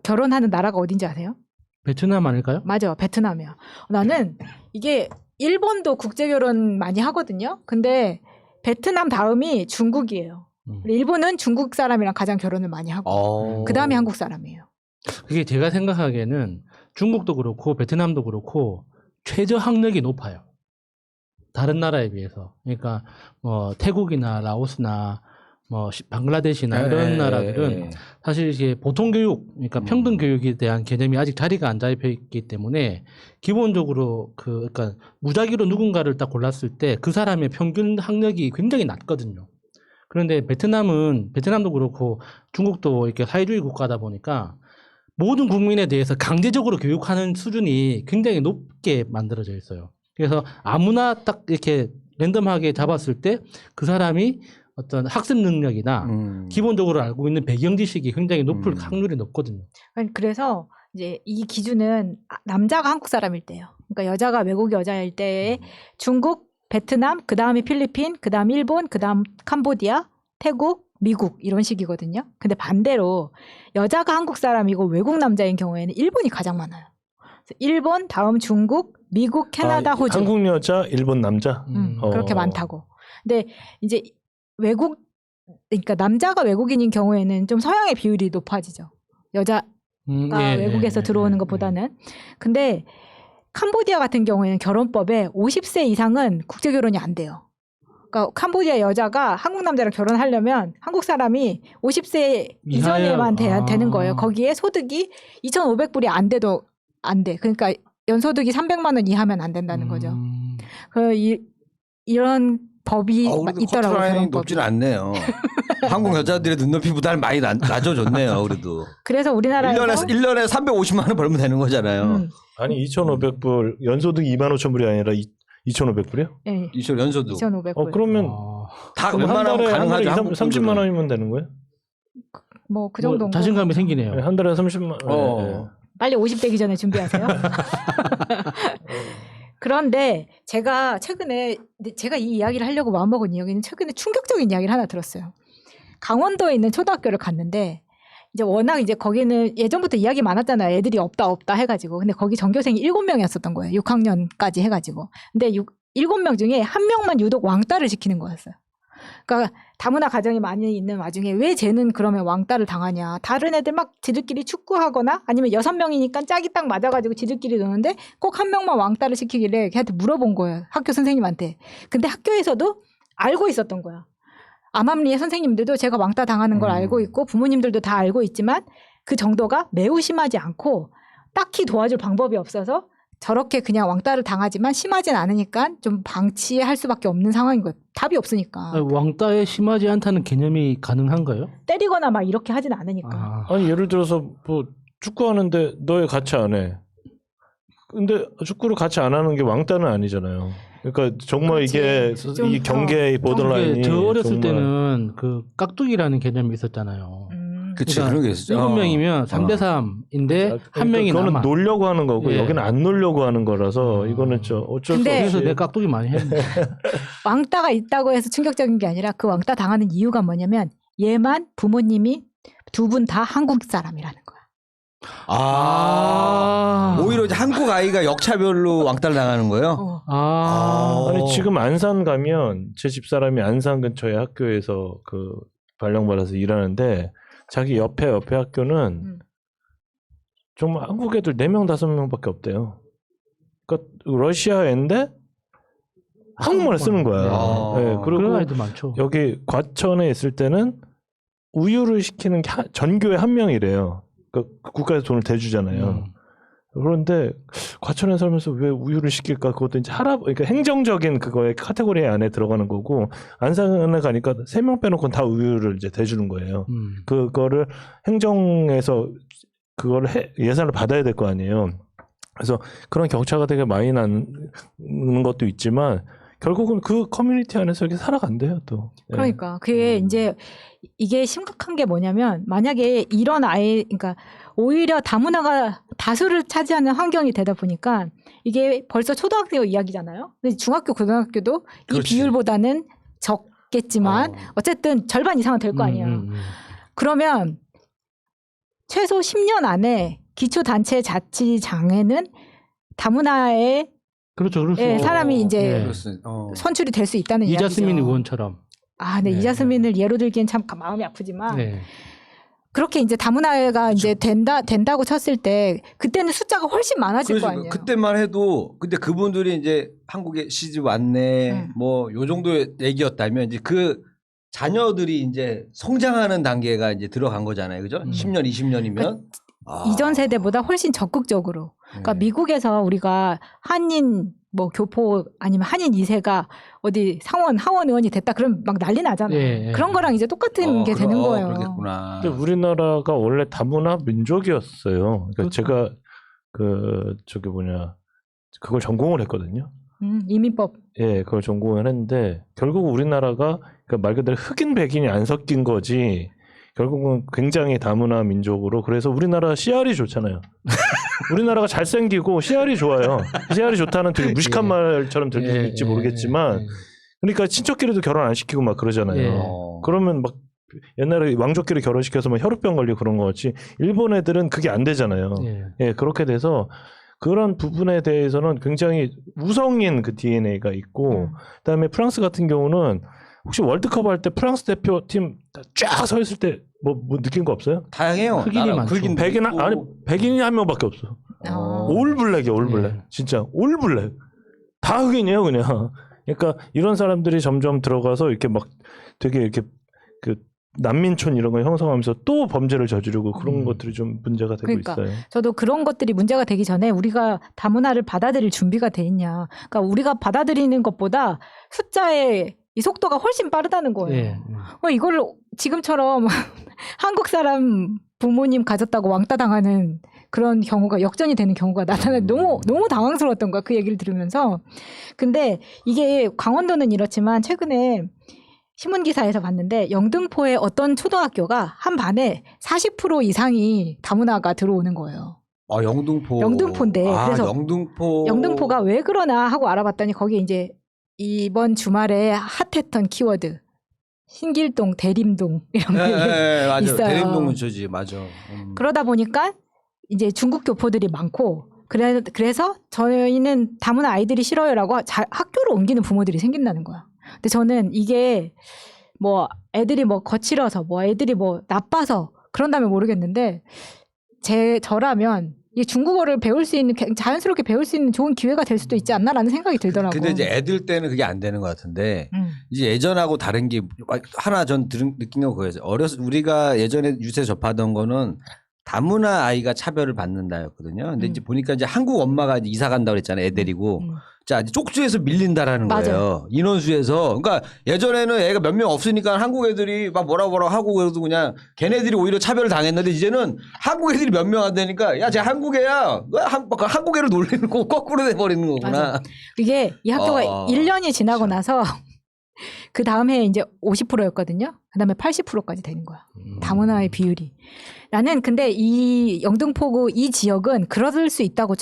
결혼하는 나라가 어딘지 아세요? 베트남 아닐까요? 맞아, 베트남이야. 나는 이게 일본도 국제 결혼 많이 하거든요. 근데 베트남 다음이 중국이에요. 일본은 중국 사람이랑 가장 결혼을 많이 하고 그 다음이 한국 사람이에요. 그게 제가 생각하기에는 중국도 그렇고 베트남도 그렇고 최저 학력이 높아요. 다른 나라에 비해서. 그러니까 뭐 태국이나 라오스나 뭐 방글라데시나 이런 나라들은 사실 이제 보통 교육, 그러니까 평등 교육에 대한 개념이 아직 자리가 안 잡혀 있기 때문에 기본적으로 그러니까 무작위로 누군가를 딱 골랐을 때 그 사람의 평균 학력이 굉장히 낮거든요. 그런데 베트남도 그렇고 중국도 이렇게 사회주의 국가다 보니까 모든 국민에 대해서 강제적으로 교육하는 수준이 굉장히 높게 만들어져 있어요. 그래서 아무나 딱 이렇게 랜덤하게 잡았을 때 그 사람이 어떤 학습 능력이나 기본적으로 알고 있는 배경 지식이 굉장히 높을 확률이 높거든요. 그래서 이제 이 기준은 남자가 한국 사람일 때예요. 그러니까 여자가 외국 여자일 때에 중국, 베트남, 그 다음이 필리핀, 그 다음 일본, 그 다음 캄보디아, 태국, 미국 이런 식이거든요. 근데 반대로 여자가 한국 사람이고 외국 남자인 경우에는 일본이 가장 많아요. 그래서 일본, 다음 중국, 미국, 캐나다, 호주. 한국 여자, 일본 남자. 그렇게 많다고. 근데 이제 그러니까 남자가 외국인인 경우에는 좀 서양의 비율이 높아지죠. 여자가 외국에서 들어오는 것보다는. 근데 캄보디아 같은 경우에는 결혼법에 50세 이상은 국제 결혼이 안 돼요. 그러니까 캄보디아 여자가 한국 남자랑 결혼하려면 한국 사람이 50세 이전에만 되는 거예요. 거기에 소득이 2,500불이 안 돼도 안 돼. 그러니까 연소득이 300만 원 이하면 안 된다는 거죠. 이런 법이 있더라고요. 커트라인이 높지는 않네요. 한국 여자들의 눈높이 부담을 많이 낮아졌네요. 그래도. 그래서 우리나라에서 1년에 350만 원 벌면 되는 거잖아요. 아니 2,500불 연소득 25,000불이 아니라 2,500불이요? 네, 이쇼 연소득. 2,500불. 그러면 다 그럼 한 웬만하면 달에 가능하죠. 30만 원이면 되는 거예요? 뭐 그 정도. 자신감이 생기네요. 한 달에 30만 원. 네. 빨리 50 되기 전에 준비하세요. 그런데 제가 최근에 제가 이 이야기를 하려고 마음먹은 이야기는 최근에 충격적인 이야기를 하나 들었어요. 강원도에 있는 초등학교를 갔는데 이제 워낙 이제 거기는 예전부터 이야기 많았잖아요. 애들이 없다 해가지고. 근데 거기 전교생이 7명이었었던 거예요. 6학년까지 해가지고. 근데 7명 중에 1명만 유독 왕따를 시키는 거였어요. 그러니까 다문화 가정이 많이 있는 와중에 왜 쟤는 그러면 왕따를 당하냐. 다른 애들 막 지들끼리 축구하거나 아니면 6명이니까 짝이 딱 맞아가지고 지들끼리 노는데 꼭 1명만 왕따를 시키길래 걔한테 물어본 거예요. 학교 선생님한테. 근데 학교에서도 알고 있었던 거야. 암암리의 선생님들도 제가 왕따 당하는 걸 알고 있고 부모님들도 다 알고 있지만 그 정도가 매우 심하지 않고 딱히 도와줄 방법이 없어서 저렇게 그냥 왕따를 당하지만 심하진 않으니까 좀 방치할 수밖에 없는 상황인 거예요. 답이 없으니까. 왕따에 심하지 않다는 개념이 가능한가요? 때리거나 막 이렇게 하진 않으니까. 아니 예를 들어서 뭐 축구하는데 너 왜 같이 안 해? 근데 축구를 같이 안 하는 게 왕따는 아니잖아요. 그러니까 정말 그렇지. 이게 좀 이 경계의 보더라인이 저 어렸을 정말 때는 그 깍두기라는 개념이 있었잖아요. 그치, 그러니까 그런 게 있었죠. 7명이면 3대 3인데 한 명이 그거는 남아. 놀려고 하는 거고 예. 여기는 안 놀려고 하는 거라서 이거는 어쩔 수 근데- 없이 그래서 내 깍두기 많이 했는데. 왕따가 있다고 해서 충격적인 게 아니라 그 왕따 당하는 이유가 뭐냐면 얘만 부모님이 두 분 다 한국 사람이라는 거야. 오히려 이제 한국 아이가 역차별로 왕따를 당하는 거예요? 아니 지금 안산 가면 제 집사람이 안산 근처의 학교에서 그 발령받아서 일하는데 자기 옆에 학교는 정말 한국 애들 4명 5명밖에 없대요. 그러니까 러시아인데 한국말을 쓰는 거야. 아. 네, 그런 그리고 아이들 많죠. 여기 과천에 있을 때는 우유를 시키는 게 전교에 1명이래요. 그러니까 국가에서 돈을 대주잖아요. 그런데 과천에 살면서 왜 우유를 시킬까? 그것도 이제 그러니까 행정적인 그거의 카테고리 안에 들어가는 거고 안산에 가니까 3명 빼놓고는 다 우유를 이제 대주는 거예요. 그거를 행정에서 그거를 예산을 받아야 될 거 아니에요. 그래서 그런 격차가 되게 많이 나는 것도 있지만 결국은 그 커뮤니티 안에서 이렇게 살아간대요 또. 예. 그러니까 그게 이제 이게 심각한 게 뭐냐면 만약에 이런 그러니까 오히려 다문화가 다수를 차지하는 환경이 되다 보니까 이게 벌써 초등학교 이야기잖아요. 근데 중학교, 고등학교도 이 그렇지. 비율보다는 적겠지만 어쨌든 절반 이상은 될 거 아니에요. 그러면 최소 10년 안에 기초단체자치장에는 다문화의 그렇죠. 그렇죠. 예, 사람이 이제 예. 그렇습니다. 선출이 될 수 있다는 이야기죠. 이자스민 의원처럼. 네, 네, 이자스민을 예로 들기엔 참 마음이 아프지만 네. 그렇게 이제 다문화가 이제 된다고 쳤을 때 그때는 숫자가 훨씬 많아질 거 아니에요. 그때만 해도 근데 그분들이 이제 한국에 시집 왔네 뭐 요 정도의 얘기였다면 이제 그 자녀들이 이제 성장하는 단계가 이제 들어간 거잖아요. 그죠? 10년, 20년이면 이전 세대보다 훨씬 적극적으로. 그러니까 미국에서 우리가 한인 뭐 교포 아니면 한인 2세가 어디 상원 하원 의원이 됐다 그러면 막 난리 나잖아요. 예. 그런 거랑 이제 똑같은 게 되는 거예요. 그렇겠구나. 근데 우리나라가 원래 다문화 민족이었어요. 그러니까 그렇죠. 제가 그걸 전공을 했거든요. 이민법. 예, 그걸 전공을 했는데 결국 우리나라가 그러니까 말 그대로 흑인 백인이 안 섞인 거지. 결국은 굉장히 다문화 민족으로 그래서 우리나라 CR이 좋잖아요. 우리나라가 잘생기고 CR이 좋아요. CR이 좋다는 되게 무식한 말처럼 들릴 수 있을지 모르겠지만 그러니까 친척끼리도 결혼 안 시키고 막 그러잖아요. 그러면 막 옛날에 왕족끼리 결혼시켜서 막 혈우병 걸리고 그런 거 같이 일본 애들은 그게 안 되잖아요. 예, 그렇게 돼서 그런 부분에 대해서는 굉장히 우성인 그 DNA가 있고 그다음에 프랑스 같은 경우는 혹시 월드컵 할 때 프랑스 대표팀 쫙 서 있을 때 뭐 느낀 거 없어요? 다양해요. 흑인이 많죠. 백인이 한 명밖에 없어. 올 블랙이야, 올 블랙. 예. 진짜 올 블랙. 다 흑인이에요, 그냥. 그러니까 이런 사람들이 점점 들어가서 이렇게 막 되게 이렇게 그 난민촌 이런 거 형성하면서 또 범죄를 저지르고 그런 것들이 좀 문제가 되고 그러니까 있어요. 저도 그런 것들이 문제가 되기 전에 우리가 다문화를 받아들일 준비가 돼 있냐. 그러니까 우리가 받아들이는 것보다 숫자에 이 속도가 훨씬 빠르다는 거예요. 예. 이걸 지금처럼 한국 사람 부모님 가졌다고 왕따 당하는 그런 경우가 역전이 되는 경우가 나타나 너무 당황스러웠던 거야. 그 얘기를 들으면서. 근데 이게 강원도는 이렇지만 최근에 신문 기사에서 봤는데 영등포의 어떤 초등학교가 한 반에 40% 이상이 다문화가 들어오는 거예요. 영등포인데 그래서 영등포가 왜 그러나 하고 알아봤더니 거기에 이제 이번 주말에 핫했던 키워드 신길동, 대림동 이런 게 맞아. 있어요. 대림동 근처지, 맞아. 그러다 보니까 이제 중국 교포들이 많고 그래서 저희는 다문화 아이들이 싫어요라고 학교를 옮기는 부모들이 생긴다는 거야. 근데 저는 이게 뭐 애들이 뭐 거칠어서 뭐 애들이 뭐 나빠서 그런다면 모르겠는데 저라면 이 중국어를 배울 수 있는 자연스럽게 배울 수 있는 좋은 기회가 될 수도 있지 않나라는 생각이 들더라고요. 근데 이제 애들 때는 그게 안 되는 것 같은데 이제 예전하고 다른 게 하나 전 느낀 건 그거예요. 우리가 예전에 유세 접하던 거는 다문화 아이가 차별을 받는다였거든요. 근데 이제 보니까 이제 한국 엄마가 이제 이사 간다고 그랬잖아요. 애 데리고. 자, 이제 쪽수에서 밀린다라는 거예요. 맞아요. 인원수에서. 그러니까 예전에는 애가 몇 명 없으니까 한국 애들이 막 뭐라고 하고 그래도 그냥 걔네들이 오히려 차별을 당했는데 이제는 한국 애들이 몇 명 안 되니까 야, 쟤 한국 애야. 한국 애를 놀리는 거 거꾸로 돼버리는 거구나. 맞아. 이게 이 학교가 1년이 지나고 나서 그 다음 해에 이제 50%였거든요. 그 다음에 80%까지 되는 거야. 다문화의 비율이. 나는 근데 이 영등포구 이 지역은 그럴 수 있다고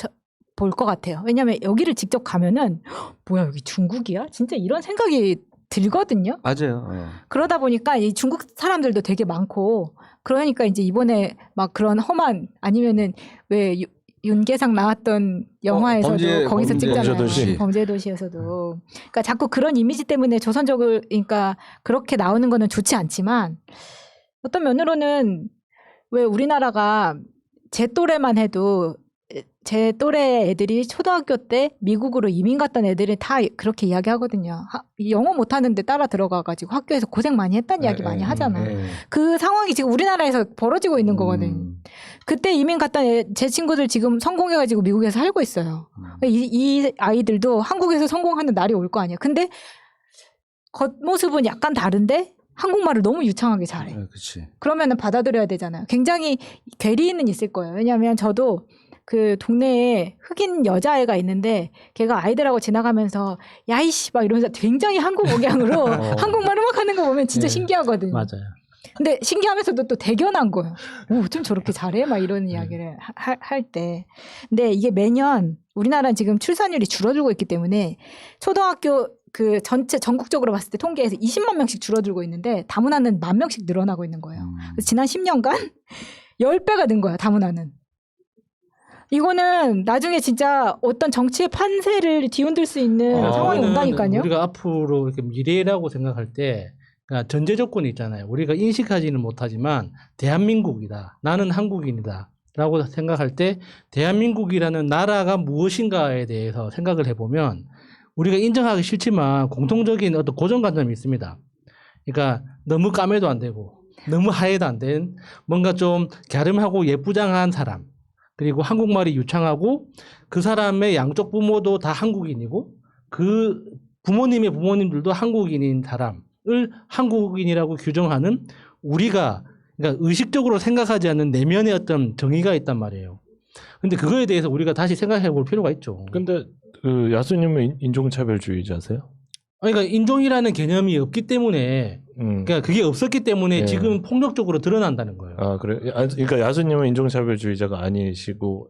볼 것 같아요. 왜냐하면 여기를 직접 가면은 뭐야 여기 중국이야? 진짜 이런 생각이 들거든요. 맞아요. 그러다 보니까 이 중국 사람들도 되게 많고 그러니까 이제 이번에 막 그런 험한 아니면은 왜 윤계상 나왔던 영화에서도 거기서 찍잖아요. 범죄도시에서도. 그러니까 자꾸 그런 이미지 때문에 조선족을 그러니까 그렇게 나오는 거는 좋지 않지만 어떤 면으로는 왜 우리나라가 제 또래만 해도 제 또래 애들이 초등학교 때 미국으로 이민 갔던 애들이 다 그렇게 이야기하거든요. 영어 못하는데 따라 들어가가지고 학교에서 고생 많이 했다는 이야기 많이 하잖아요. 그 상황이 지금 우리나라에서 벌어지고 있는 거거든요. 그때 이민 갔던 제 친구들 지금 성공해가지고 미국에서 살고 있어요. 이 아이들도 한국에서 성공하는 날이 올 거 아니에요. 근데 겉모습은 약간 다른데 한국말을 너무 유창하게 잘해. 그러면은 받아들여야 되잖아요. 굉장히 괴리는 있을 거예요. 왜냐하면 저도 그 동네에 흑인 여자애가 있는데 걔가 아이들하고 지나가면서 야이씨 막 이러면서 굉장히 한국 억양으로 한국말을 막 하는 거 보면 진짜 신기하거든요. 맞아요. 근데 신기하면서도 또 대견한 거예요. 오, 좀 저렇게 잘해? 막 이런 이야기를 할 때. 근데 이게 매년 우리나라는 지금 출산율이 줄어들고 있기 때문에 초등학교 그 전체 전국적으로 봤을 때 통계에서 20만 명씩 줄어들고 있는데 다문화는 10,000명씩 늘어나고 있는 거예요. 그래서 지난 10년간 10배가 는 거야, 다문화는. 이거는 나중에 진짜 어떤 정치의 판세를 뒤흔들 수 있는 상황이 온다니까요. 우리가 앞으로 이렇게 미래라고 생각할 때 그러니까 전제 조건이 있잖아요. 우리가 인식하지는 못하지만 대한민국이다. 나는 한국인이다. 라고 생각할 때 대한민국이라는 나라가 무엇인가에 대해서 생각을 해보면 우리가 인정하기 싫지만 공통적인 어떤 고정관념이 있습니다. 그러니까 너무 까매도 안 되고 너무 하얘도 안 된 뭔가 좀 갸름하고 예쁘장한 사람 그리고 한국말이 유창하고 그 사람의 양쪽 부모도 다 한국인이고 그 부모님의 부모님들도 한국인인 사람을 한국인이라고 규정하는 우리가 그러니까 의식적으로 생각하지 않는 내면의 어떤 정의가 있단 말이에요. 근데 그거에 대해서 우리가 다시 생각해 볼 필요가 있죠. 근데 그 야수님은 인종차별주의자세요? 그러니까 인종이라는 개념이 없기 때문에 그러니까 그게 없었기 때문에 지금 폭력적으로 드러난다는 거예요. 아, 그래. 그러니까 야수님은 인종차별주의자가 아니시고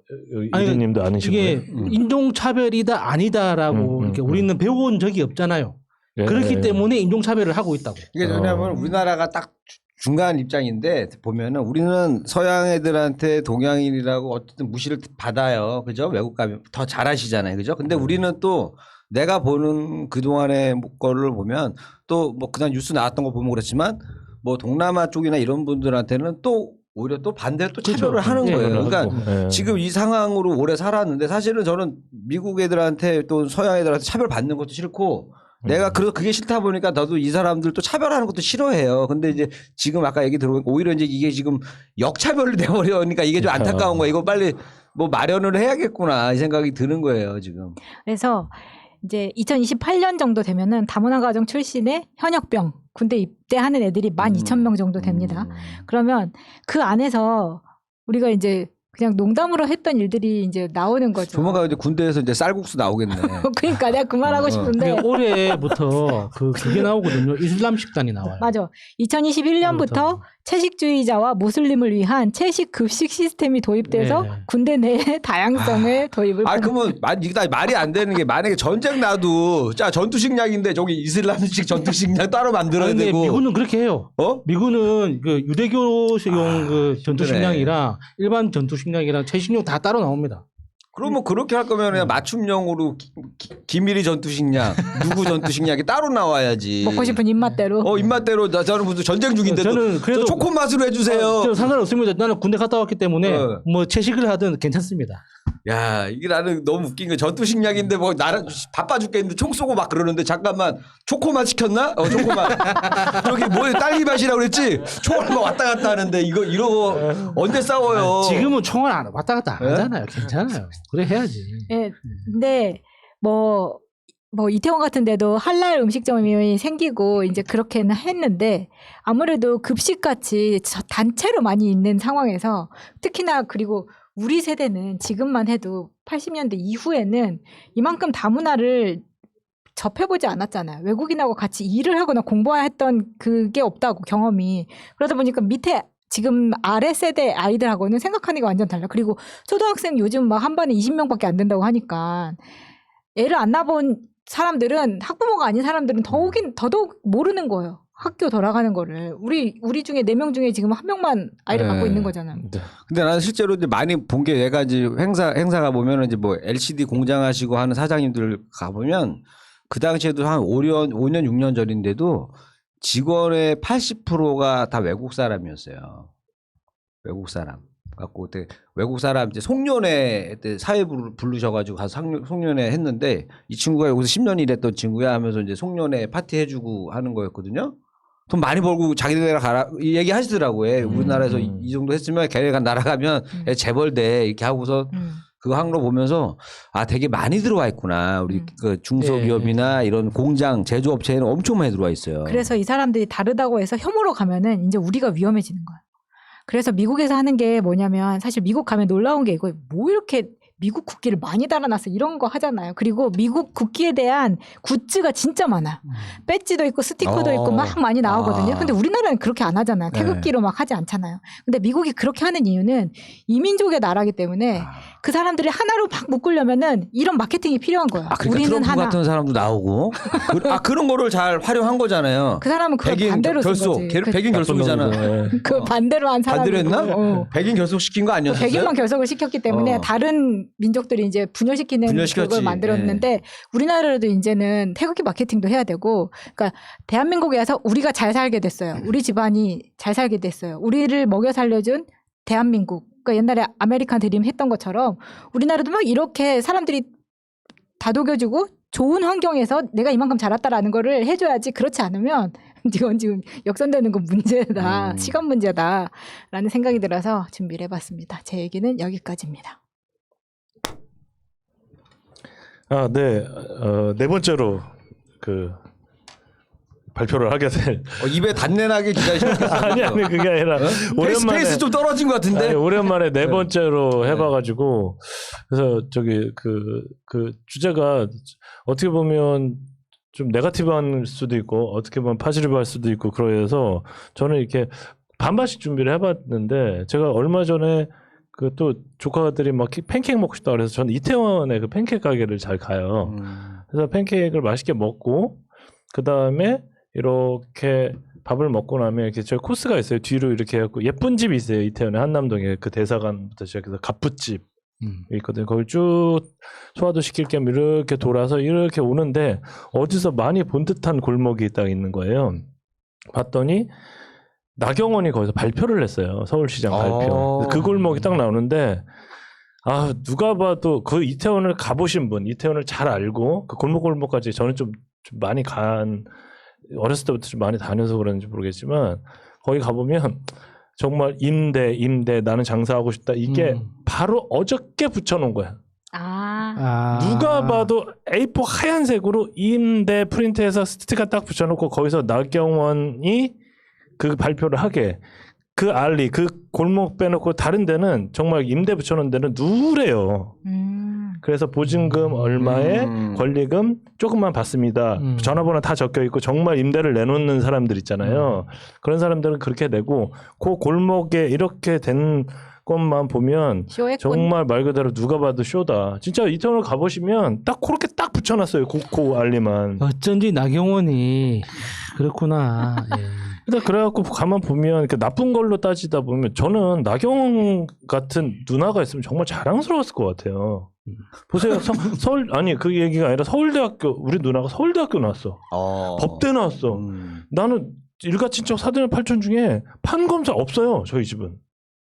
이리님도 아니시고 이게 인종차별이다 아니다라고 이렇게 우리는 배워온 적이 없잖아요. 그렇기 때문에 인종차별을 하고 있다고. 이게 왜냐하면 우리나라가 딱 중간 입장인데 보면은 우리는 서양 애들한테 동양인이라고 어쨌든 무시를 받아요. 그죠? 외국 가면 더 잘하시잖아요. 그죠? 근데 우리는 또 내가 보는 그동안의 거를 보면 또 뭐 그냥 뉴스 나왔던 거 보면 그렇지만 뭐 동남아 쪽이나 이런 분들한테는 또 오히려 또 반대로 또 차별을 하는 거예요. 그러니까 지금 이 상황으로 오래 살았는데 사실은 저는 미국 애들한테 또 서양 애들한테 차별 받는 것도 싫고 내가 그게 싫다 보니까 나도 이 사람들 또 차별하는 것도 싫어해요. 근데 이제 지금 아까 얘기 들어보니까 오히려 이제 이게 지금 역차별로 돼버려니까 이게 좀 안타까운 거야. 이거 빨리 뭐 마련을 해야겠구나 이 생각이 드는 거예요 지금. 그래서 이제 2028년 정도 되면은 다문화 가정 출신의 현역병 군대 입대하는 애들이 12,000명 정도 됩니다. 그러면 그 안에서 우리가 이제 그냥 농담으로 했던 일들이 이제 나오는 거죠. 조만간 이제 군대에서 이제 쌀국수 나오겠네. 그러니까 내가 그 말하고 싶은데. 근데 올해부터 그게 나오거든요. 이슬람 식단이 나와요. 맞아. 2021년부터 채식주의자와 무슬림을 위한 채식 급식 시스템이 도입돼서 네. 군대 내에 다양성을 도입을. 그러면 말이 안 되는 게 만약에 전쟁 나도 자 전투식량인데 저기 이슬람식 전투식량 따로 만들어야 근데 되고. 미군은 그렇게 해요. 어? 미군은 그 유대교용 그 전투식량이랑 일반 전투식량이랑 채식용 다 따로 나옵니다. 그러면 그렇게 할 거면 그냥 맞춤형으로 기밀이 전투식량, 누구 전투식량이 따로 나와야지. 먹고 싶은 입맛대로. 입맛대로 저는 무슨 전쟁 중인데 저는 그래도 초코 맛으로 해주세요. 저 상관없습니다. 나는 군대 갔다 왔기 때문에 어. 뭐 채식을 하든 괜찮습니다. 야, 이게 나는 너무 웃긴 게 전투식량인데 뭐 나는 바빠 죽겠는데 총 쏘고 막 그러는데 잠깐만 초코맛 시켰나? 초코맛. 저기 뭐에 딸기 맛이라고 그랬지? 총알 막 왔다 갔다 하는데 이러고 언제 싸워요? 지금은 총알 안 왔다 갔다 안 네? 하잖아요. 괜찮아요. 그래 해야지. 예. 근데 뭐 이태원 같은 데도 할랄 음식점이 생기고 이제 그렇게는 했는데 아무래도 급식같이 단체로 많이 있는 상황에서 특히나 그리고 우리 세대는 지금만 해도 80년대 이후에는 이만큼 다문화를 접해보지 않았잖아요. 외국인하고 같이 일을 하거나 공부했던 그게 없다고 경험이. 그러다 보니까 밑에 지금 아래 세대 아이들하고는 생각하는 게 완전 달라. 그리고 초등학생 요즘 막 한 반에 20명밖에 안 된다고 하니까 애를 안 낳아본 사람들은 학부모가 아닌 사람들은 더더욱 모르는 거예요. 학교 돌아가는 거를. 우리 중에 4명 중에 지금 1명만 아이를 갖고 있는 거잖아요. 근데 나는 실제로 이제 많이 본 게 내가 이제 행사가 보면은 이제 뭐 LCD 공장 하시고 하는 사장님들 가보면 그 당시에도 한 5년 6년 전인데도 직원의 80%가 다 외국 사람이었어요. 외국 사람. 갖고 그때 외국 사람 이제 송년회 때 사회 부르셔가지고 가서 송년회 했는데 이 친구가 여기서 10년 일했던 친구야 하면서 이제 송년회 파티 해주고 하는 거였거든요. 돈 많이 벌고 자기네가 가라 이 얘기 하시더라고요. 우리나라에서 이 정도 했으면 걔네가 날아가면 재벌돼 이렇게 하고서 그 항로 보면서 되게 많이 들어와 있구나. 우리 그 중소기업이나 이런 공장 제조업체에는 엄청 많이 들어와 있어요. 그래서 이 사람들이 다르다고 해서 혐오로 가면은 이제 우리가 위험해지는 거야. 그래서 미국에서 하는 게 뭐냐면 사실 미국 가면 놀라운 게 이거 뭐 이렇게 미국 국기를 많이 달아놨어 이런 거 하잖아요. 그리고 미국 국기에 대한 굿즈가 진짜 많아. 배지도 있고 스티커도 있고 막 많이 나오거든요. 근데 우리나라는 그렇게 안 하잖아요. 태극기로 막 하지 않잖아요. 근데 미국이 그렇게 하는 이유는 이민족의 나라기 때문에 그 사람들이 하나로 막 묶으려면은 이런 마케팅이 필요한 거예요. 그러니까 우리는 트럼프 하나. 같은 사람도 나오고 그런 거를 잘 활용한 거잖아요. 그 사람은 그걸 반대로 쓴 결속, 거지. 백인 결속이잖아. 그 반대로 한 사람이 반대로 했나? 백인 결속 시킨 거 아니었어요? 백인만 결석을 시켰기 때문에 다른 민족들이 이제 분열시키는 분열시켰지. 그걸 만들었는데 우리나라도 이제는 태극기 마케팅도 해야 되고 그러니까 대한민국에 와서 우리가 잘 살게 됐어요. 우리 집안이 잘 살게 됐어요. 우리를 먹여 살려준 대한민국. 그러니까 옛날에 아메리칸 드림 했던 것처럼 우리나라도 막 이렇게 사람들이 다독여주고 좋은 환경에서 내가 이만큼 자랐다라는 거를 해줘야지 그렇지 않으면 이건 지금 역선되는 건 문제다. 시간 문제다라는 생각이 들어서 준비를 해봤습니다. 제 얘기는 여기까지입니다. 네. 네 번째로 그 발표를 하게 될. 입에 단내나게 기다리셨겠어요. 아니 그게 아니라 오랜만에 페이스 좀 떨어진 것 같은데. 오랜만에 네 번째로 해봐가지고 그래서 저기 그 주제가 어떻게 보면 좀 네거티브할 수도 있고 어떻게 보면 파지티브할 수도 있고 그래서 저는 이렇게 반반씩 준비를 해봤는데 제가 얼마 전에 그 또 조카들이 막 팬케이크 먹고 싶다 그래서 저는 이태원에 그 팬케이크 가게를 잘 가요. 그래서 팬케이크를 맛있게 먹고 그 다음에 이렇게 밥을 먹고 나면 이렇게 저희 코스가 있어요. 뒤로 이렇게 해갖고 예쁜 집이 있어요. 이태원에 한남동에 그 대사관부터 시작해서 갑부집 있거든요. 거기 쭉 소화도 시킬 겸 이렇게 돌아서 이렇게 오는데 어디서 많이 본 듯한 골목이 딱 있는 거예요. 봤더니 나경원이 거기서 발표를 했어요. 서울시장 발표. 그 골목이 딱 나오는데 누가 봐도 그 이태원을 가보신 분, 이태원을 잘 알고 그 골목골목까지 저는 좀 많이 어렸을 때부터 좀 많이 다녀서 그런지 모르겠지만 거기 가보면 정말 임대 나는 장사하고 싶다 이게 바로 어저께 붙여놓은 거야. 누가 봐도 A4 하얀색으로 임대 프린트해서 스티커 딱 붙여놓고 거기서 나경원이 그 발표를 하게 그 알리 그 골목 빼놓고 다른 데는 정말 임대 붙여놓은 데는 누래요. 그래서 보증금 얼마에 권리금 조금만 받습니다. 전화번호 다 적혀 있고 정말 임대를 내놓는 사람들 있잖아요. 그런 사람들은 그렇게 내고 그 골목에 이렇게 된 것만 보면 쇼했군. 정말 말 그대로 누가 봐도 쇼다. 진짜 이태원을 가보시면 딱 그렇게 딱 붙여놨어요. 그 알리만. 어쩐지 나경원이 그렇구나. 예. 일단 그래갖고 가만 보면 이렇게 나쁜 걸로 따지다 보면 저는 나경원 같은 누나가 있으면 정말 자랑스러웠을 것 같아요. 보세요. 서울 아니 그 얘기가 아니라 서울대학교 우리 누나가 서울대학교 나왔어. 법대 나왔어. 나는 일가 친척 사돈의 팔촌 중에 판검사 없어요. 저희 집은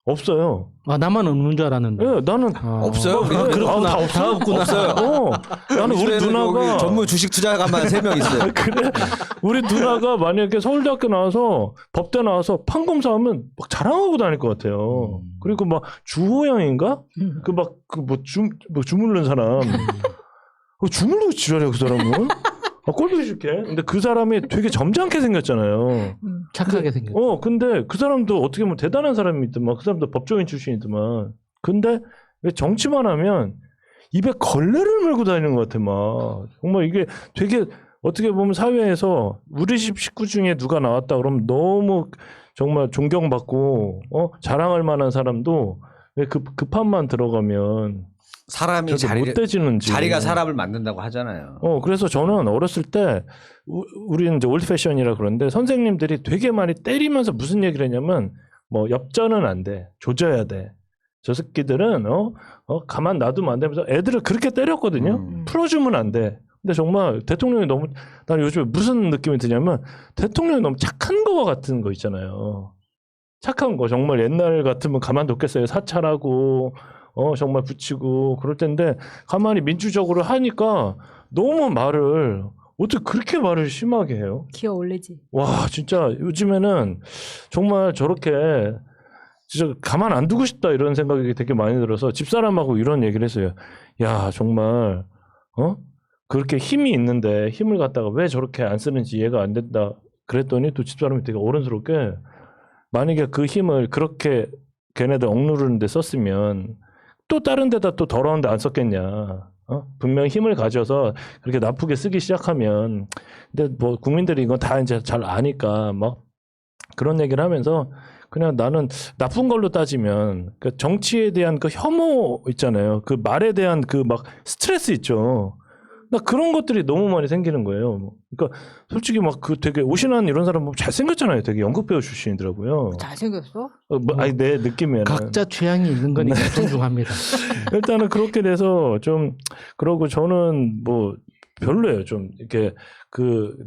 없어요. 나만 없는 줄 알았는데. 네, 나는 없어요. 그렇구나. 다 없어. 다 없구나. 나는 우리 누나가 전문 주식 투자가만 3명 있어요. 그래. 우리 누나가 만약에 서울대학교 나와서 법대 나와서 판검사하면 막 자랑하고 다닐 것 같아요. 그리고 막 주호영인가? 그 막 그 뭐 주물른 사람. 주물르고 지랄이야 그 사람은. 꼴보기 싫게. 근데 그 사람이 되게 점잖게 생겼잖아요. 착하게 생겼어. 근데 그 사람도 어떻게 보면 대단한 사람이더만. 그 사람도 법조인 출신이더만. 근데 왜 정치만 하면 입에 걸레를 메고 다니는 것 같아 막. 정말 이게 되게 어떻게 보면 사회에서 우리 집 식구 중에 누가 나왔다 그러면 너무 정말 존경받고 자랑할 만한 사람도 왜 급함만 들어가면 사람이 못 되지는지. 자리가 사람을 만든다고 하잖아요. 그래서 저는 어렸을 때 우리는 이제 올드 패션이라 그러는데 선생님들이 되게 많이 때리면서 무슨 얘기를 했냐면 뭐 엽전은 안 돼. 조져야 돼. 저 새끼들은 가만 놔두면 안 되면서 애들을 그렇게 때렸거든요. 풀어주면 안 돼. 근데 정말 대통령이 너무 나는 요즘에 무슨 느낌이 드냐면 대통령이 너무 착한 거 같은 거 있잖아요. 착한 거 정말 옛날 같으면 가만뒀겠어요. 사찰하고 정말 붙이고 그럴 텐데 가만히 민주적으로 하니까 너무 말을 어떻게 그렇게 말을 심하게 해요? 기어 올리지. 와 진짜 요즘에는 정말 저렇게 진짜 가만 안 두고 싶다 이런 생각이 되게 많이 들어서 집사람하고 이런 얘기를 했어요. 야 정말 그렇게 힘이 있는데 힘을 갖다가 왜 저렇게 안 쓰는지 이해가 안 된다 그랬더니 또 집사람이 되게 어른스럽게 만약에 그 힘을 그렇게 걔네들 억누르는데 썼으면 또 다른 데다 또 더러운 데 안 썼겠냐. 분명 힘을 가져서 그렇게 나쁘게 쓰기 시작하면 근데 뭐 국민들이 이건 다 이제 잘 아니까 막 그런 얘기를 하면서 그냥 나는 나쁜 걸로 따지면 그 정치에 대한 그 혐오 있잖아요. 그 말에 대한 그 막 스트레스 있죠. 나 그런 것들이 너무 많이 생기는 거예요. 그러니까 솔직히 막 그 되게 오신환 이런 사람 보면 잘생겼잖아요. 되게 연극 배우 출신이더라고요. 잘생겼어? 아니 내 느낌에는 각자 취향이 있는 거니까 존중합니다. 일단은 그렇게 돼서 좀 그러고 저는 뭐 별로예요. 좀 이렇게 그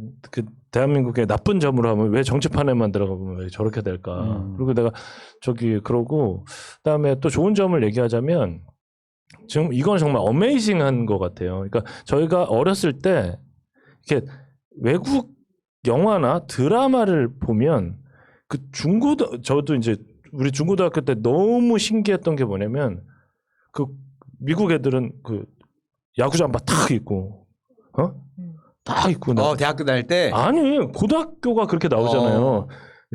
대한민국의 나쁜 점으로 하면 왜 정치판에만 들어가 보면 왜 저렇게 될까. 그리고 내가 그러고 그다음에 또 좋은 점을 얘기하자면 지금 이건 정말 어메이징한 것 같아요. 그러니까 저희가 어렸을 때 이렇게 외국 영화나 드라마를 보면 그 저도 이제 우리 중고등학교 때 너무 신기했던 게 뭐냐면 그 미국 애들은 그 야구 잠바 탁 입고 딱 입고 대학교 다닐 때 아니 고등학교가 그렇게 나오잖아요.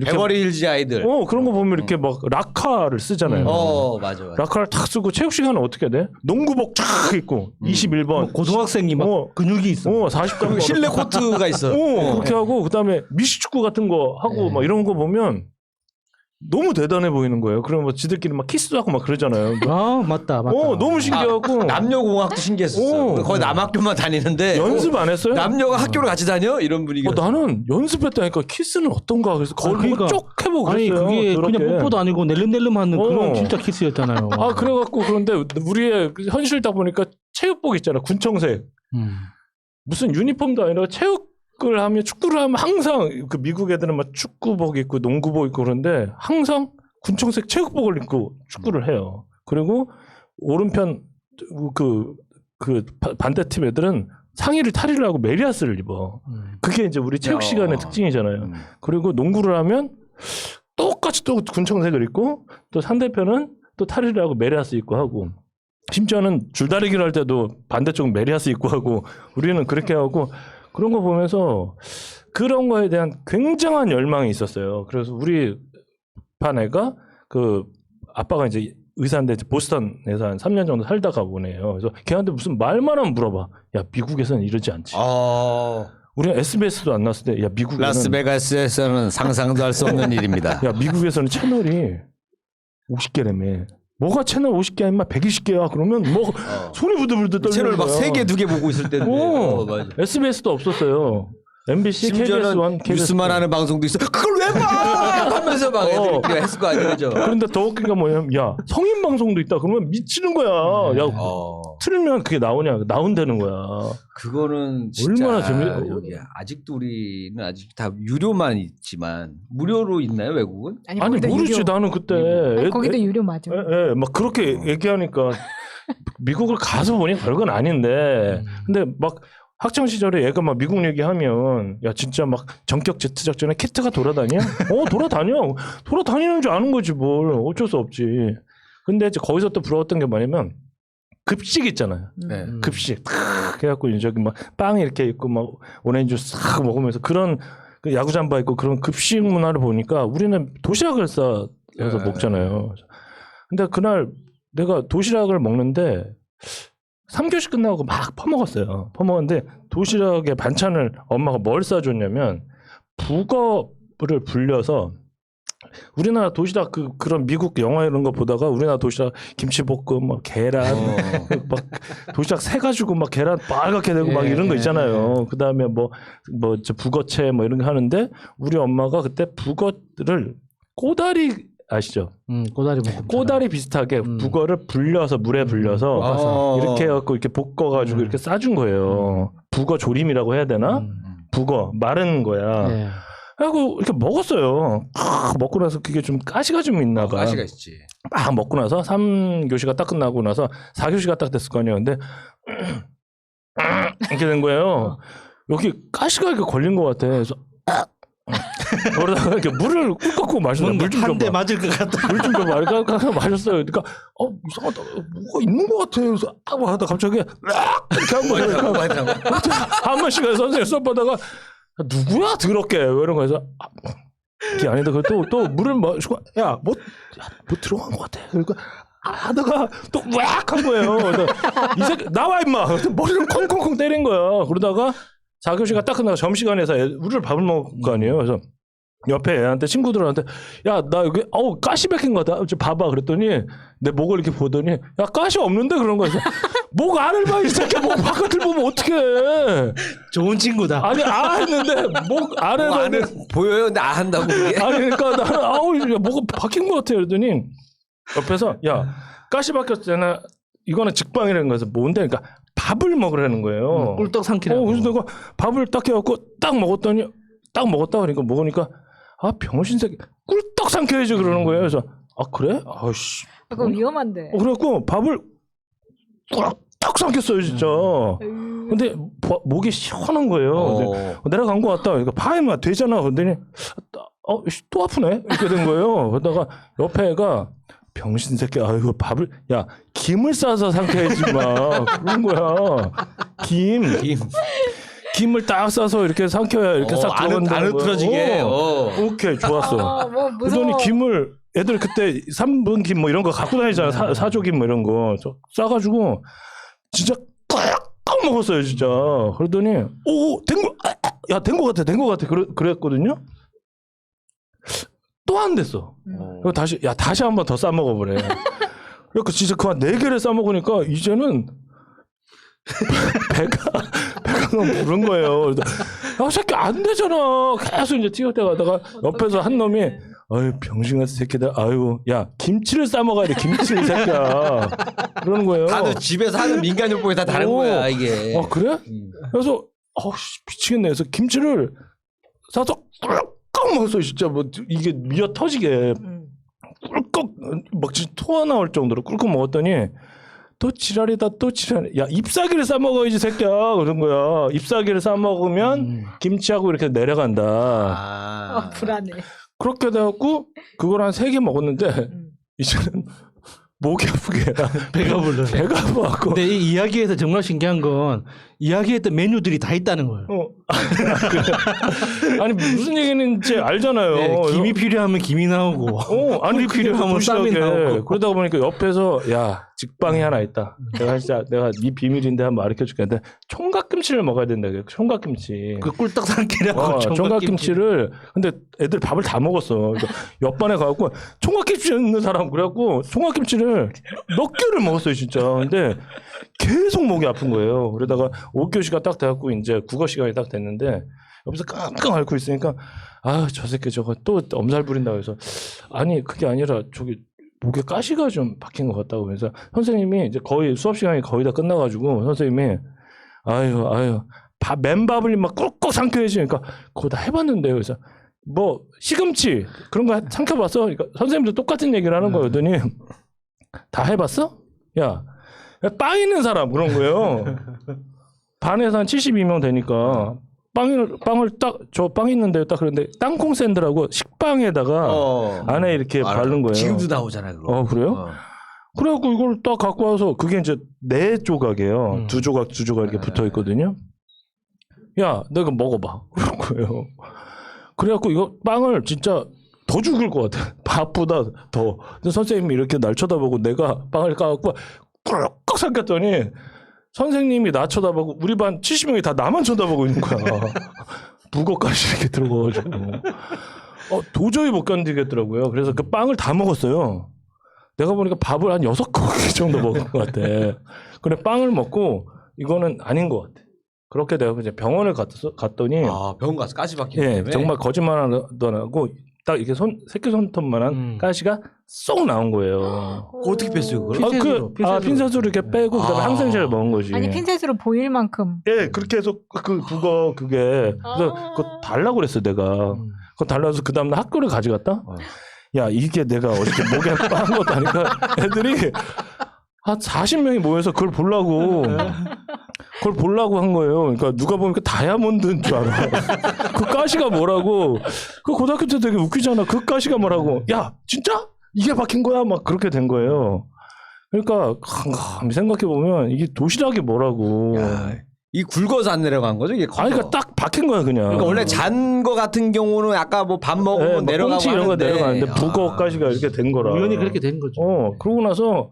베버리 hills 아이들. 그런 거 보면 이렇게 막 라카를 쓰잖아요. 맞아. 라카를 탁 쓰고 체육 시간은 어떻게 돼? 농구복 쫙 입고 21번. 고등학생이 막 근육이 있어. 40점. 실내 코트가 있어. 그렇게 하고 그다음에 미식축구 같은 거 하고 막 이런 거 보면 너무 대단해 보이는 거예요. 그러면 뭐 지들끼리 막 키스도 하고 막 그러잖아요. 맞다. 너무 신기하고. 남녀공학도 신기했었어. 거의 남학교만 다니는데 연습 안 했어요? 남녀가 학교를 같이 다녀? 이런 분위기였어. 나는 연습했다니까 키스는 어떤가 그래서 거울 보고 쭉 해보고 아니 그랬어요. 그게 그렇게. 그냥 뽀뽀도 아니고 낼름낼름하는 그런 진짜 키스였잖아요. 그래갖고 그런데 우리의 현실다 보니까 체육복 있잖아. 군청색. 무슨 유니폼도 아니라 체육을 하면 축구를 하면 항상 그 미국 애들은 막 축구복 입고 농구복 입고 그런데 항상 군청색 체육복을 입고 축구를 해요. 그리고 오른편 그 반대팀 애들은 상의를 탈의를 하고 메리아스를 입어. 그게 이제 우리 체육 시간의 특징이잖아요. 그리고 농구를 하면 똑같이 또 군청색을 입고 또 상대편은 또 탈의를 하고 메리아스 입고 하고 심지어는 줄다리기를 할 때도 반대쪽 메리아스 입고 하고 우리는 그렇게 하고 그런 거 보면서 그런 거에 대한 굉장한 열망이 있었어요. 그래서 우리 반 애가 그 아빠가 이제 의사인데 보스턴에서 한 3년 정도 살다가 오네요. 그래서 걔한테 무슨 말만 하면 물어봐. 야, 미국에서는 이러지 않지. 우리가 SBS도 안 나왔을 때, 야, 미국에는. 라스베가스에서는 상상도 할 수 없는 일입니다. 야, 미국에서는 채널이 50개라며. 뭐가 채널 50개야, 임마 120개야. 그러면 뭐 손이 부들부들 떨리는 채널 막 거야. 3개, 2개 보고 있을 때인데. 맞아. SBS도 없었어요. MBC, KBS1, 뉴스만 하는 방송도 있어. 그걸 왜 봐! 하면서 막 애들이 했을 거 아니에요, 그죠? 그런데 더 웃긴 게 뭐냐면, 야, 성인 방송도 있다. 그러면 미치는 거야. 야, 틀면 그게 나오냐? 나온다는 거야. 그거는 진짜 얼마나 여기 아직도 우리는 아직 다 유료만 있지만 무료로 있나요, 외국은? 아니 거기도 모르지. 유료. 나는 그때. 아니, 거기도 유료 맞아. 예, 막 그렇게 얘기하니까 미국을 가서 보니 별건 아닌데, 근데 막 학창 시절에 얘가 막 미국 얘기하면 야 진짜 막 전격 제트 작전에 키트가 돌아다녀? 돌아다니는 줄 아는 거지 뭘. 어쩔 수 없지. 근데 이제 거기서 또 부러웠던 게 뭐냐면 급식 있잖아요. 네. 급식 탁 해갖고 저기 막 빵 이렇게 있고 막 오렌지 주스 싹 먹으면서 그런 그 야구 잠바 있고 그런 급식 문화를 보니까 우리는 도시락을 싸서 먹잖아요. 근데 그날 내가 도시락을 먹는데 3교시 끝나고 막 퍼먹었어요. 퍼먹었는데 도시락에 반찬을 엄마가 뭘 싸줬냐면 북어를 불려서 우리나라 도시락 그런 미국 영화 이런 거 보다가 우리나라 도시락 김치볶음 막 계란 막 도시락 세 가지고 막 계란 빨갛게 되고 막 이런 거 있잖아요. 그다음에 뭐 저 북어채 뭐 이런 거 하는데 우리 엄마가 그때 북어를 꼬다리 아시죠? 꼬다리 볶음. 꼬다리 비슷하게 북어를 불려서 물에 불려서 이렇게 해갖고 이렇게 볶아가지고 이렇게 싸준 거예요. 북어 조림이라고 해야 되나? 북어 마른 거야. 네. 하고 이렇게 먹었어요. 먹고 나서 그게 좀 가시가 좀 있나 봐. 가시가 있지. 막 먹고 나서 3교시가 딱 끝나고 나서 4교시가 딱 됐을 거 아니에요. 근데 이렇게 된 거예요. 여기 가시가 이렇게 걸린 것 같아. 그래서 그러다가 이렇게 물을 꿀꺽꿀 마셨어요. 물좀 한 대 줘봐. 맞을 것 같다. 물 좀 줘봐. 이렇게 마셨어요. 그러니까 이상하다. 뭐가 있는 것 같아. 그래서 하다 갑자기 이렇게 한 거예요. 한 번씩 선생님 수업 받다가 누구야 더럽게 이런 거에서 그게 아니다. 또 물을 마시고 뭐 들어간 것 같아. 그러니까 하다가 또 왁 한 거예요. 그래서 이 새끼 나와 임마. 머리를 콩콩콩 때린 거야. 그러다가 4교시가 딱 끝나고 점심시간에서 우리를 밥을 먹을 거 아니에요. 그래서 옆에 애한테 친구들한테 야 나 여기 가시 박힌 거다. 봐봐 그랬더니 내 목을 이렇게 보더니 야 가시 없는데 그런 거에서 목 안을 봐 이 새끼. 목 바깥을 보면 어떡해. 좋은 친구다. 아니 했는데 목 안을 안에 보여요, 근데 한다고 그게. 아니 그러니까 나는 뭐가 박힌 것 같아. 그랬더니 옆에서 야 가시 박혔잖아. 이거는 직방이라는 거에서 뭔데? 그러니까 밥을 먹으라는 거예요. 꿀떡 삼키라고. 그래서 내가 밥을 딱 해갖고 딱 먹었더니 딱 먹었다 그러니까 먹으니까 병신 새끼 꿀떡 삼켜야지 그러는 거예요. 그래서 그래? 아씨. 그거 위험한데. 그래갖고 밥을 꿀떡 삼켰어요 진짜. 근데 목이 시원한 거예요. 내려간 거 같다. 그러니까 파이면 되잖아. 그랬더니 또 아프네 이렇게 된 거예요. 그러다가 옆에 애가 병신 새끼, 아이고 밥을 김을 싸서 삼켜야지 막 그런 거야. 김을 딱 싸서 이렇게 삼켜야 이렇게 싹 들어간다. 안 흐트러지게. 오케이 좋았어. 뭐 무서워. 그러더니 김을 애들 그때 3분 김 뭐 이런 거 갖고 다니잖아. 사조김 뭐 이런 거 싸가지고 진짜 꽉 먹었어요 진짜. 그러더니 된 거 같아 그랬거든요. 또 안 됐어. 그리고 다시 한 번 더 싸 먹어보래. 그러니까 진짜 그만 4개를 싸 먹으니까 이제는 배가 너무 부른 거예요. 새끼 안 되잖아. 계속 이제 튀어대가다가 옆에서 한 놈이 병신 같은 새끼들. 아이고 야 김치를 싸 먹어야 돼. 김치를 새끼야. 그러는 거예요. 다들 집에서 하는 민간요법이 다 다른 거야 이게. 그래? 그래서 미치겠네. 그래서 김치를 싸서 꿀꺽 먹었어요. 진짜 뭐 이게 미어 터지게 꿀꺽 막 진짜 토가 나올 정도로 꿀꺽 먹었더니 또 지랄이다. 야 잎사귀를 싸 먹어야지 새끼야. 그런 거야. 잎사귀를 싸 먹으면 김치하고 이렇게 내려간다. 불안해. 그렇게 돼갖고 그걸 한 3개 먹었는데 이제는 목이 아프게 배가 불러. 배가 아파갖고 근데 이 이야기에서 정말 신기한 건 이야기했던 메뉴들이 다 있다는 거예요. 아니 무슨 얘기인지 알잖아요. 네, 김이 필요하면 김이 나오고. 아니 꿀이 필요하면 쌈이 나오고. 그러다 보니까 옆에서 야 직방이 하나 있다. 내가 진짜 내가 네 비밀인데 한번 가르쳐줄게. 근데 총각김치를 먹어야 된다. 총각김치. 그 꿀떡 삼키라고 총각김치를 근데 애들 밥을 다 먹었어. 그러니까 옆반에 가갖고 총각김치 있는 사람 그래갖고 총각김치를 몇 개를 먹었어요 진짜. 근데 계속 목이 아픈 거예요. 그러다가 5교시가 딱 돼갖고 이제 국어 시간이 딱 됐는데 옆에서 끙끙 앓고 있으니까 아 저 새끼 저거 또 엄살 부린다고 해서 아니 그게 아니라 저기 목에 가시가 좀 박힌 것 같다고 해서 선생님이 이제 거의 수업 시간이 거의 다 끝나가지고 선생님이 아유 맨밥을 막 꾹꾹 삼켜야지. 그러니까 그거 다 해봤는데요. 그래서 뭐 시금치 그런 거 삼켜봤어? 그러니까 선생님도 똑같은 얘기를 하는 거였더니 다 해봤어? 야 빵 있는 사람 그런 거예요. 반에서 한 72명 되니까 빵을 딱 저 빵 있는데 딱 그런데 땅콩 샌드라고 식빵에다가 안에 이렇게 바른 거예요. 지금도 나오잖아 그거. 그래요? 그래갖고 이걸 딱 갖고 와서 그게 이제 4조각이에요. 2조각 이렇게 붙어 있거든요. 야, 너 이거 먹어봐. 그런 거예요. 그래갖고 이거 빵을 진짜 더 죽을 것 같아. 밥보다 더. 근데 선생님이 이렇게 날 쳐다보고 내가 빵을 까갖고 꿀꺽 삼켰더니 선생님이 나 쳐다보고 우리 반 70명이 다 나만 쳐다보고 있는 거야. 북어까지 이렇게 들어가가지고. 도저히 못 견디겠더라고요. 그래서 그 빵을 다 먹었어요. 내가 보니까 밥을 한 6고기 정도 먹은 것 같아. 그래 빵을 먹고 이거는 아닌 것 같아. 그렇게 내가 이제 병원을 갔더니 병원 가서 가시 박힌 예, 때문에 정말 거짓말 안 하고 딱 이렇게 새끼 손톱만한 가시가 쏙 나온 거예요. 어떻게 뺐어요 그걸? 핀셋으로 이렇게 빼고 그다음에 항생제를 먹은 거지. 아니 핀셋으로 보일 만큼. 예, 그렇게 해서 그거 그게 그래서 그거 달라고 그랬어 내가. 그거 달라서 그 다음날 학교를 가져갔다. 야 이게 내가 어저께 목에 빠한 것도 아니까 애들이 한 40명이 모여서 그걸 보려고 한 거예요. 그러니까 누가 보니까 다이아몬드인 줄 알아. 그 가시가 뭐라고. 그 고등학교 때 되게 웃기잖아. 그 가시가 뭐라고. 야 진짜? 이게 박힌 거야? 막 그렇게 된 거예요. 그러니까 생각해보면 이게 도시락이 뭐라고. 야, 이 굵어서 안 내려간 거죠 이게? 그러니까 딱 박힌 거야 그냥. 그러니까 원래 잔 거 같은 경우는 아까 뭐 밥 먹으면 내려가고 꽁치 이런 거 하는데. 내려가는데 북어까지가 이렇게 된 거라. 우연히 그렇게 된 거죠. 그러고 나서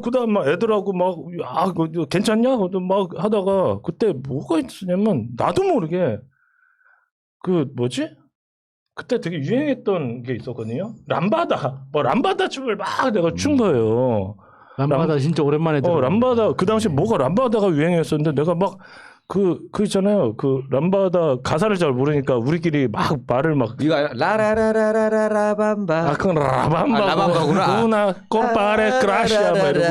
그다음 막 애들하고 막 괜찮냐? 막 하다가 그때 뭐가 있었냐면 나도 모르게 그 뭐지? 그때 되게 유행했던 게 있었거든요. 람바다 춤을 막 내가 춘 거예요. 람바다 진짜 오랜만에 들어. 람바다 그 당시 뭐가 람바다가 유행했었는데 내가 막 그 있잖아요. 그 람바다 가사를 잘 모르니까 우리끼리 막 말을 막 이거 라라라라라라밤바. 그건 라밤바구나. 우나 콤파레 크라시아 막 이러고.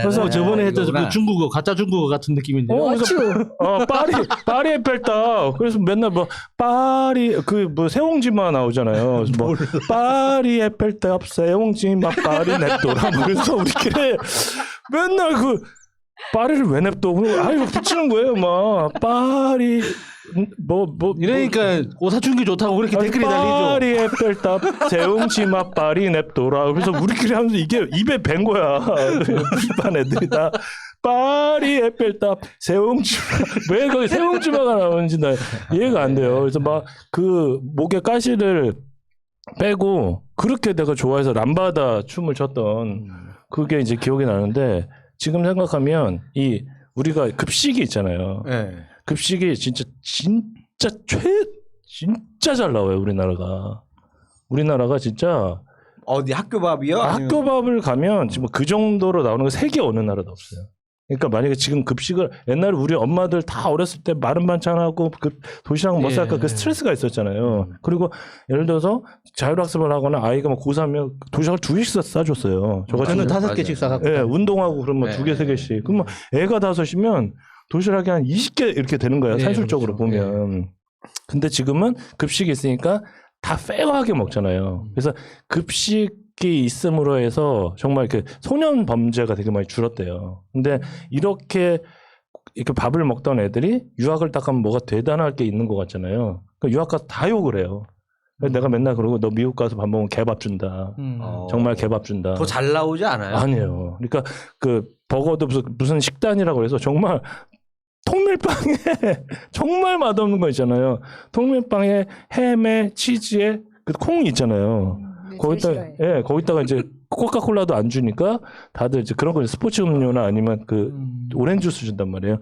그래서 저번에 했던 그 중국어 가짜 중국어 같은 느낌인데요. 파리 에펠탑. 그래서 맨날 뭐 파리 뭐 세옹지마 나오잖아요. 뭐 파리 에펠탑 세옹지마 파리 냅둬라. 그래서 우리끼리 맨날 파리를 왜 냅둬? 이거 붙이는 거예요, 막. 파리, 이러니까 오사춘기 좋다고 그렇게 댓글이 달리죠. 파리 에펠탑, 세웅치마 파리 냅둬라. 그래서 우리끼리 하면서 이게 입에 밴 거야. 우리 반 애들이 다. 파리 에펠탑, 세웅치마. 왜 거기 세웅치마가 나오는지 나 이해가 안 돼요. 그래서 막 목에 가시를 빼고 그렇게 내가 좋아해서 람바다 춤을 췄던 그게 이제 기억이 나는데 지금 생각하면 우리가 급식이 있잖아요. 네. 급식이 진짜 잘 나와요. 우리나라가 진짜 어디 학교 밥이요? 학교 밥을 가면 지금 그 정도로 나오는 거 세계 어느 나라도 없어요. 그러니까 만약에 지금 급식을 옛날에 우리 엄마들 다 어렸을 때 마른 반찬하고 그 도시락 못 살까 그 스트레스가 있었잖아요. 그리고 예를 들어서 자율학습을 하거나 아이가 막 고3이면 도시락을 2개씩 싸줬어요. 저는 5개씩 싸갖고. 예, 운동하고 그러면 2개, 3개씩. 그러면 애가 5이면 도시락이 한 20개 이렇게 되는 거예요. 산술적으로 그렇죠. 보면. 근데 지금은 급식이 있으니까 다 페어하게 먹잖아요. 그래서 급식이 있음으로 해서 정말 이렇게 소년 범죄가 되게 많이 줄었대요. 근데 이렇게 밥을 먹던 애들이 유학을 딱 하면 뭐가 대단할 게 있는 것 같잖아요. 그러니까 유학 가서 다 욕을 해요. 그래서 내가 맨날 그러고 너 미국 가서 밥 먹으면 개밥 준다. 정말 개밥 준다. 더 잘 나오지 않아요? 아니에요. 그러니까 그 버거도 무슨 식단이라고 해서 정말 통밀빵에 정말 맛없는 거 있잖아요. 통밀빵에 햄에 치즈에 그 콩이 있잖아요. 거기다가 이제 코카콜라도 안 주니까 다들 이제 그런 거 스포츠 음료나 아니면 그 오렌지 주스 준단 말이에요.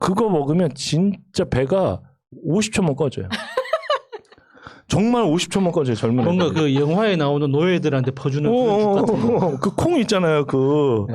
그거 먹으면 진짜 배가 50초면 꺼져요. 정말 50초만 꺼져요, 젊은 뭔가 애들이. 그 영화에 나오는 노예들한테 퍼주는 그런 죽 같은 거. 그 콩 있잖아요, 그.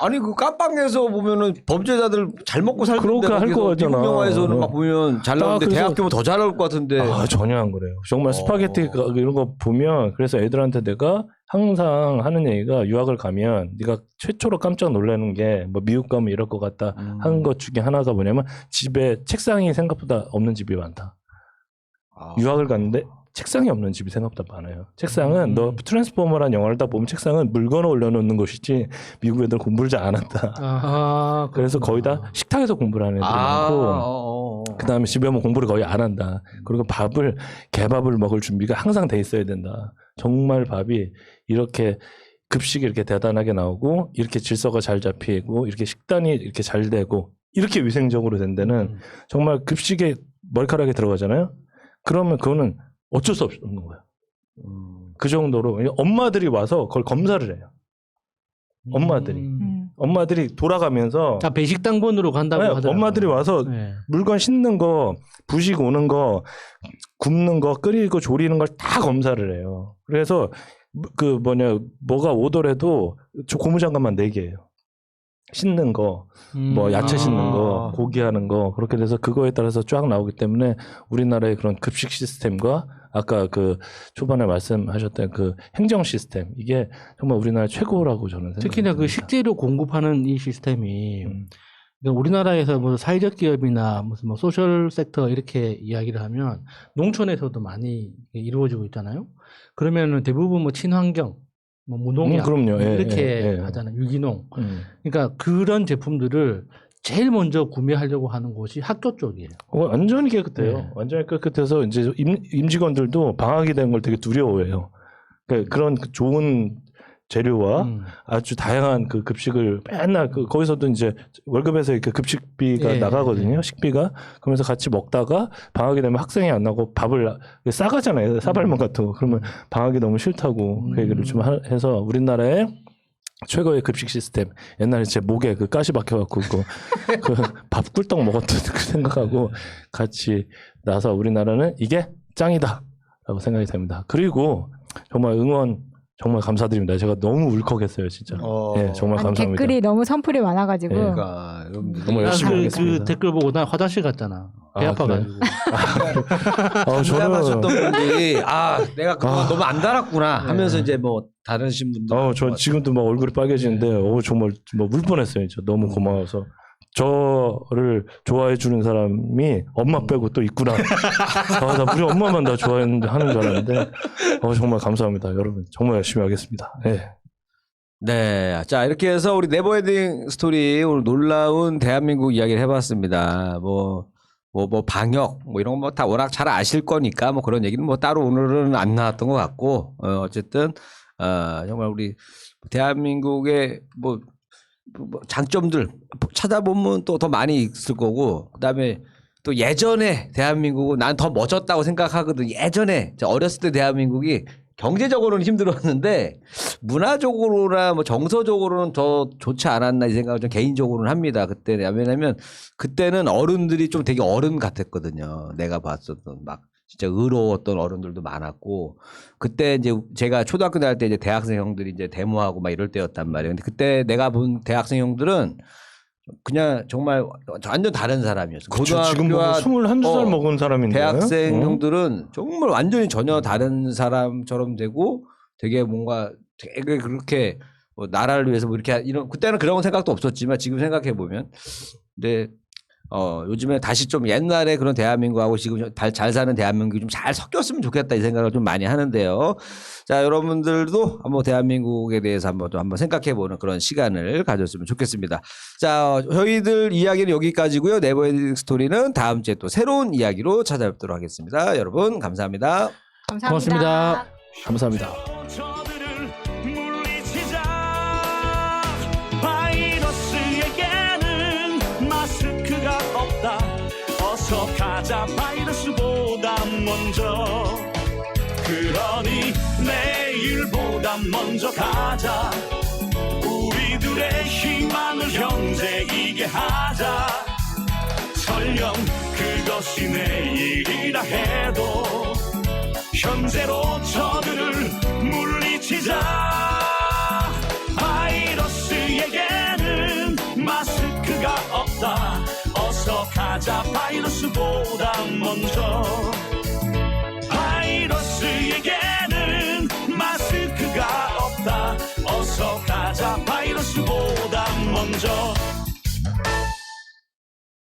아니 그 깜빵에서 보면은 범죄자들 잘 먹고 살던데 그러니까 할 거기서 거잖아. 미국 영화에서는 막 보면 잘 나오는데 그래서- 대학교면 더 잘 나올 것 같은데. 아, 전혀 안 그래요. 정말 스파게티 이런 거 보면 그래서 애들한테 내가 항상 하는 얘기가 유학을 가면 네가 최초로 깜짝 놀라는 게 뭐 미국 가면 이럴 것 같다 하는 것 중에 하나가 뭐냐면 집에 책상이 생각보다 없는 집이 많다. 유학을 갔는데 책상이 없는 집이 생각보다 많아요. 책상은 너 트랜스포머라는 영화를 딱 보면 책상은 물건을 올려놓는 곳이지 미국 애들 공부를 잘 안 한다. 그래서 거의 다 식탁에서 공부를 하는 애들이 많고 그 다음에 집에 오면 공부를 거의 안 한다. 그리고 개밥을 먹을 준비가 항상 돼 있어야 된다. 정말 밥이 이렇게 급식이 이렇게 대단하게 나오고 이렇게 질서가 잘 잡히고 이렇게 식단이 이렇게 잘 되고 이렇게 위생적으로 된 데는 정말 급식에 머리카락이 들어가잖아요. 그러면 그거는 어쩔 수 없는 거예요. 그 정도로 엄마들이 와서 그걸 검사를 해요. 엄마들이 돌아가면서 다 배식당번으로 간다고 하더라고요. 엄마들이 와서 네. 물건 씻는 거, 부식 오는 거, 굽는 거, 끓이고 조리는 걸 다 검사를 해요. 그래서 뭐가 오더라도 저 고무장갑만 4개예요. 씻는 거, 뭐 야채 씻는 거, 고기 하는 거 그렇게 돼서 그거에 따라서 쫙 나오기 때문에 우리나라의 그런 급식 시스템과 아까 그 초반에 말씀하셨던 그 행정 시스템 이게 정말 우리나라 최고라고 저는 생각합니다. 특히나 그 식재료 공급하는 이 시스템이 그러니까 우리나라에서 뭐 사회적 기업이나 무슨 뭐 소셜 섹터 이렇게 이야기를 하면 농촌에서도 많이 이루어지고 있잖아요. 그러면은 대부분 뭐 친환경, 뭐 무농약 그럼요. 이렇게 하잖아요. 유기농. 그러니까 그런 제품들을 제일 먼저 구매하려고 하는 곳이 학교 쪽이에요. 완전히 깨끗해요. 네. 완전히 깨끗해서 이제 임직원들도 방학이 된 걸 되게 두려워해요. 그러니까 그런 좋은 재료와 아주 다양한 그 급식을 맨날 거기서도 이제 월급에서 이렇게 급식비가 나가거든요. 식비가. 그러면서 같이 먹다가 방학이 되면 학생이 안 나고 밥을 싸가잖아요. 사발면 같은 거. 그러면 방학이 너무 싫다고 그 얘기를 좀 해서 우리나라의 최고의 급식 시스템. 옛날에 제 목에 그 가시 박혀갖고 그 밥 꿀떡 먹었던 그 생각하고 같이 나서 우리나라는 이게 짱이다라고 생각이 됩니다. 그리고 정말 응원 정말 감사드립니다. 제가 너무 울컥했어요, 진짜. 예, 정말 감사합니다. 댓글이 너무 선풀이 많아가지고. 그러니까 너무 열심히 그 하겠습니다. 댓글 보고 난 화장실 갔잖아. 배 아파가지고. 부담하셨던 분들이 내가 그거 너무 안 달았구나 하면서 이제 뭐 다르신 분들. 저 지금도 막 얼굴이 빨개지는데 정말 울 뻔했어요. 진짜 너무 고마워서. 저를 좋아해 주는 사람이 엄마 빼고 또 있구나. 나 우리 엄마만 나 좋아하는 줄 알았는데 정말 감사합니다. 여러분 정말 열심히 하겠습니다. 네. 네. 자, 이렇게 해서 우리 네버엔딩 스토리 오늘 놀라운 대한민국 이야기를 해봤습니다. 뭐 방역 이런 거 뭐 다 워낙 잘 아실 거니까 뭐 그런 얘기는 뭐 따로 오늘은 안 나왔던 것 같고 어쨌든 정말 우리 대한민국의 뭐 장점들 찾아보면 또 더 많이 있을 거고 그다음에 또 예전에 대한민국은 난 더 멋졌다고 생각하거든. 예전에 어렸을 때 대한민국이 경제적으로는 힘들었는데 문화적으로나 뭐 정서적으로는 더 좋지 않았나 이 생각을 좀 개인적으로는 합니다. 그때 왜냐면 그때는 어른들이 좀 되게 어른 같았거든요. 내가 봤었던 막 진짜 의로웠던 어른들도 많았고 그때 이제 제가 초등학교 다닐 때 이제 대학생 형들이 이제 데모하고 막 이럴 때였단 말이에요. 근데 그때 내가 본 대학생 형들은 그냥 정말 완전 다른 사람이었어. 지금 보면 21살 먹은 사람인데 대학생 형들은 정말 완전히 전혀 다른 사람처럼 되고 되게 뭔가 되게 그렇게 뭐 나라를 위해서 뭐 이렇게 이런 그때는 그런 생각도 없었지만 지금 생각해 보면 근데 요즘에 다시 좀 옛날에 그런 대한민국하고 지금 잘 사는 대한민국이 좀 잘 섞였으면 좋겠다 이 생각을 좀 많이 하는데요. 자, 여러분들도 한번 대한민국에 대해서 한번 생각해보는 그런 시간을 가졌으면 좋겠습니다. 자, 저희들 이야기는 여기까지고요. 네버엔딩 스토리는 다음 주에 또 새로운 이야기로 찾아뵙도록 하겠습니다. 여러분 감사합니다. 감사합니다. 고맙습니다. 감사합니다. 저들을 물리치자. 바이러스에게는 마스크가 없다. 어서 가자 바이러스보다 먼저. 그러니 내일보다 먼저 가자. 우리들의 희망을 형제이게 하자. 설령 그것이 내일이라 해도 현재로 저들을 물리치자. 바이러스에게는 마스크가 없다. 어서 가자 바이러스보다 먼저.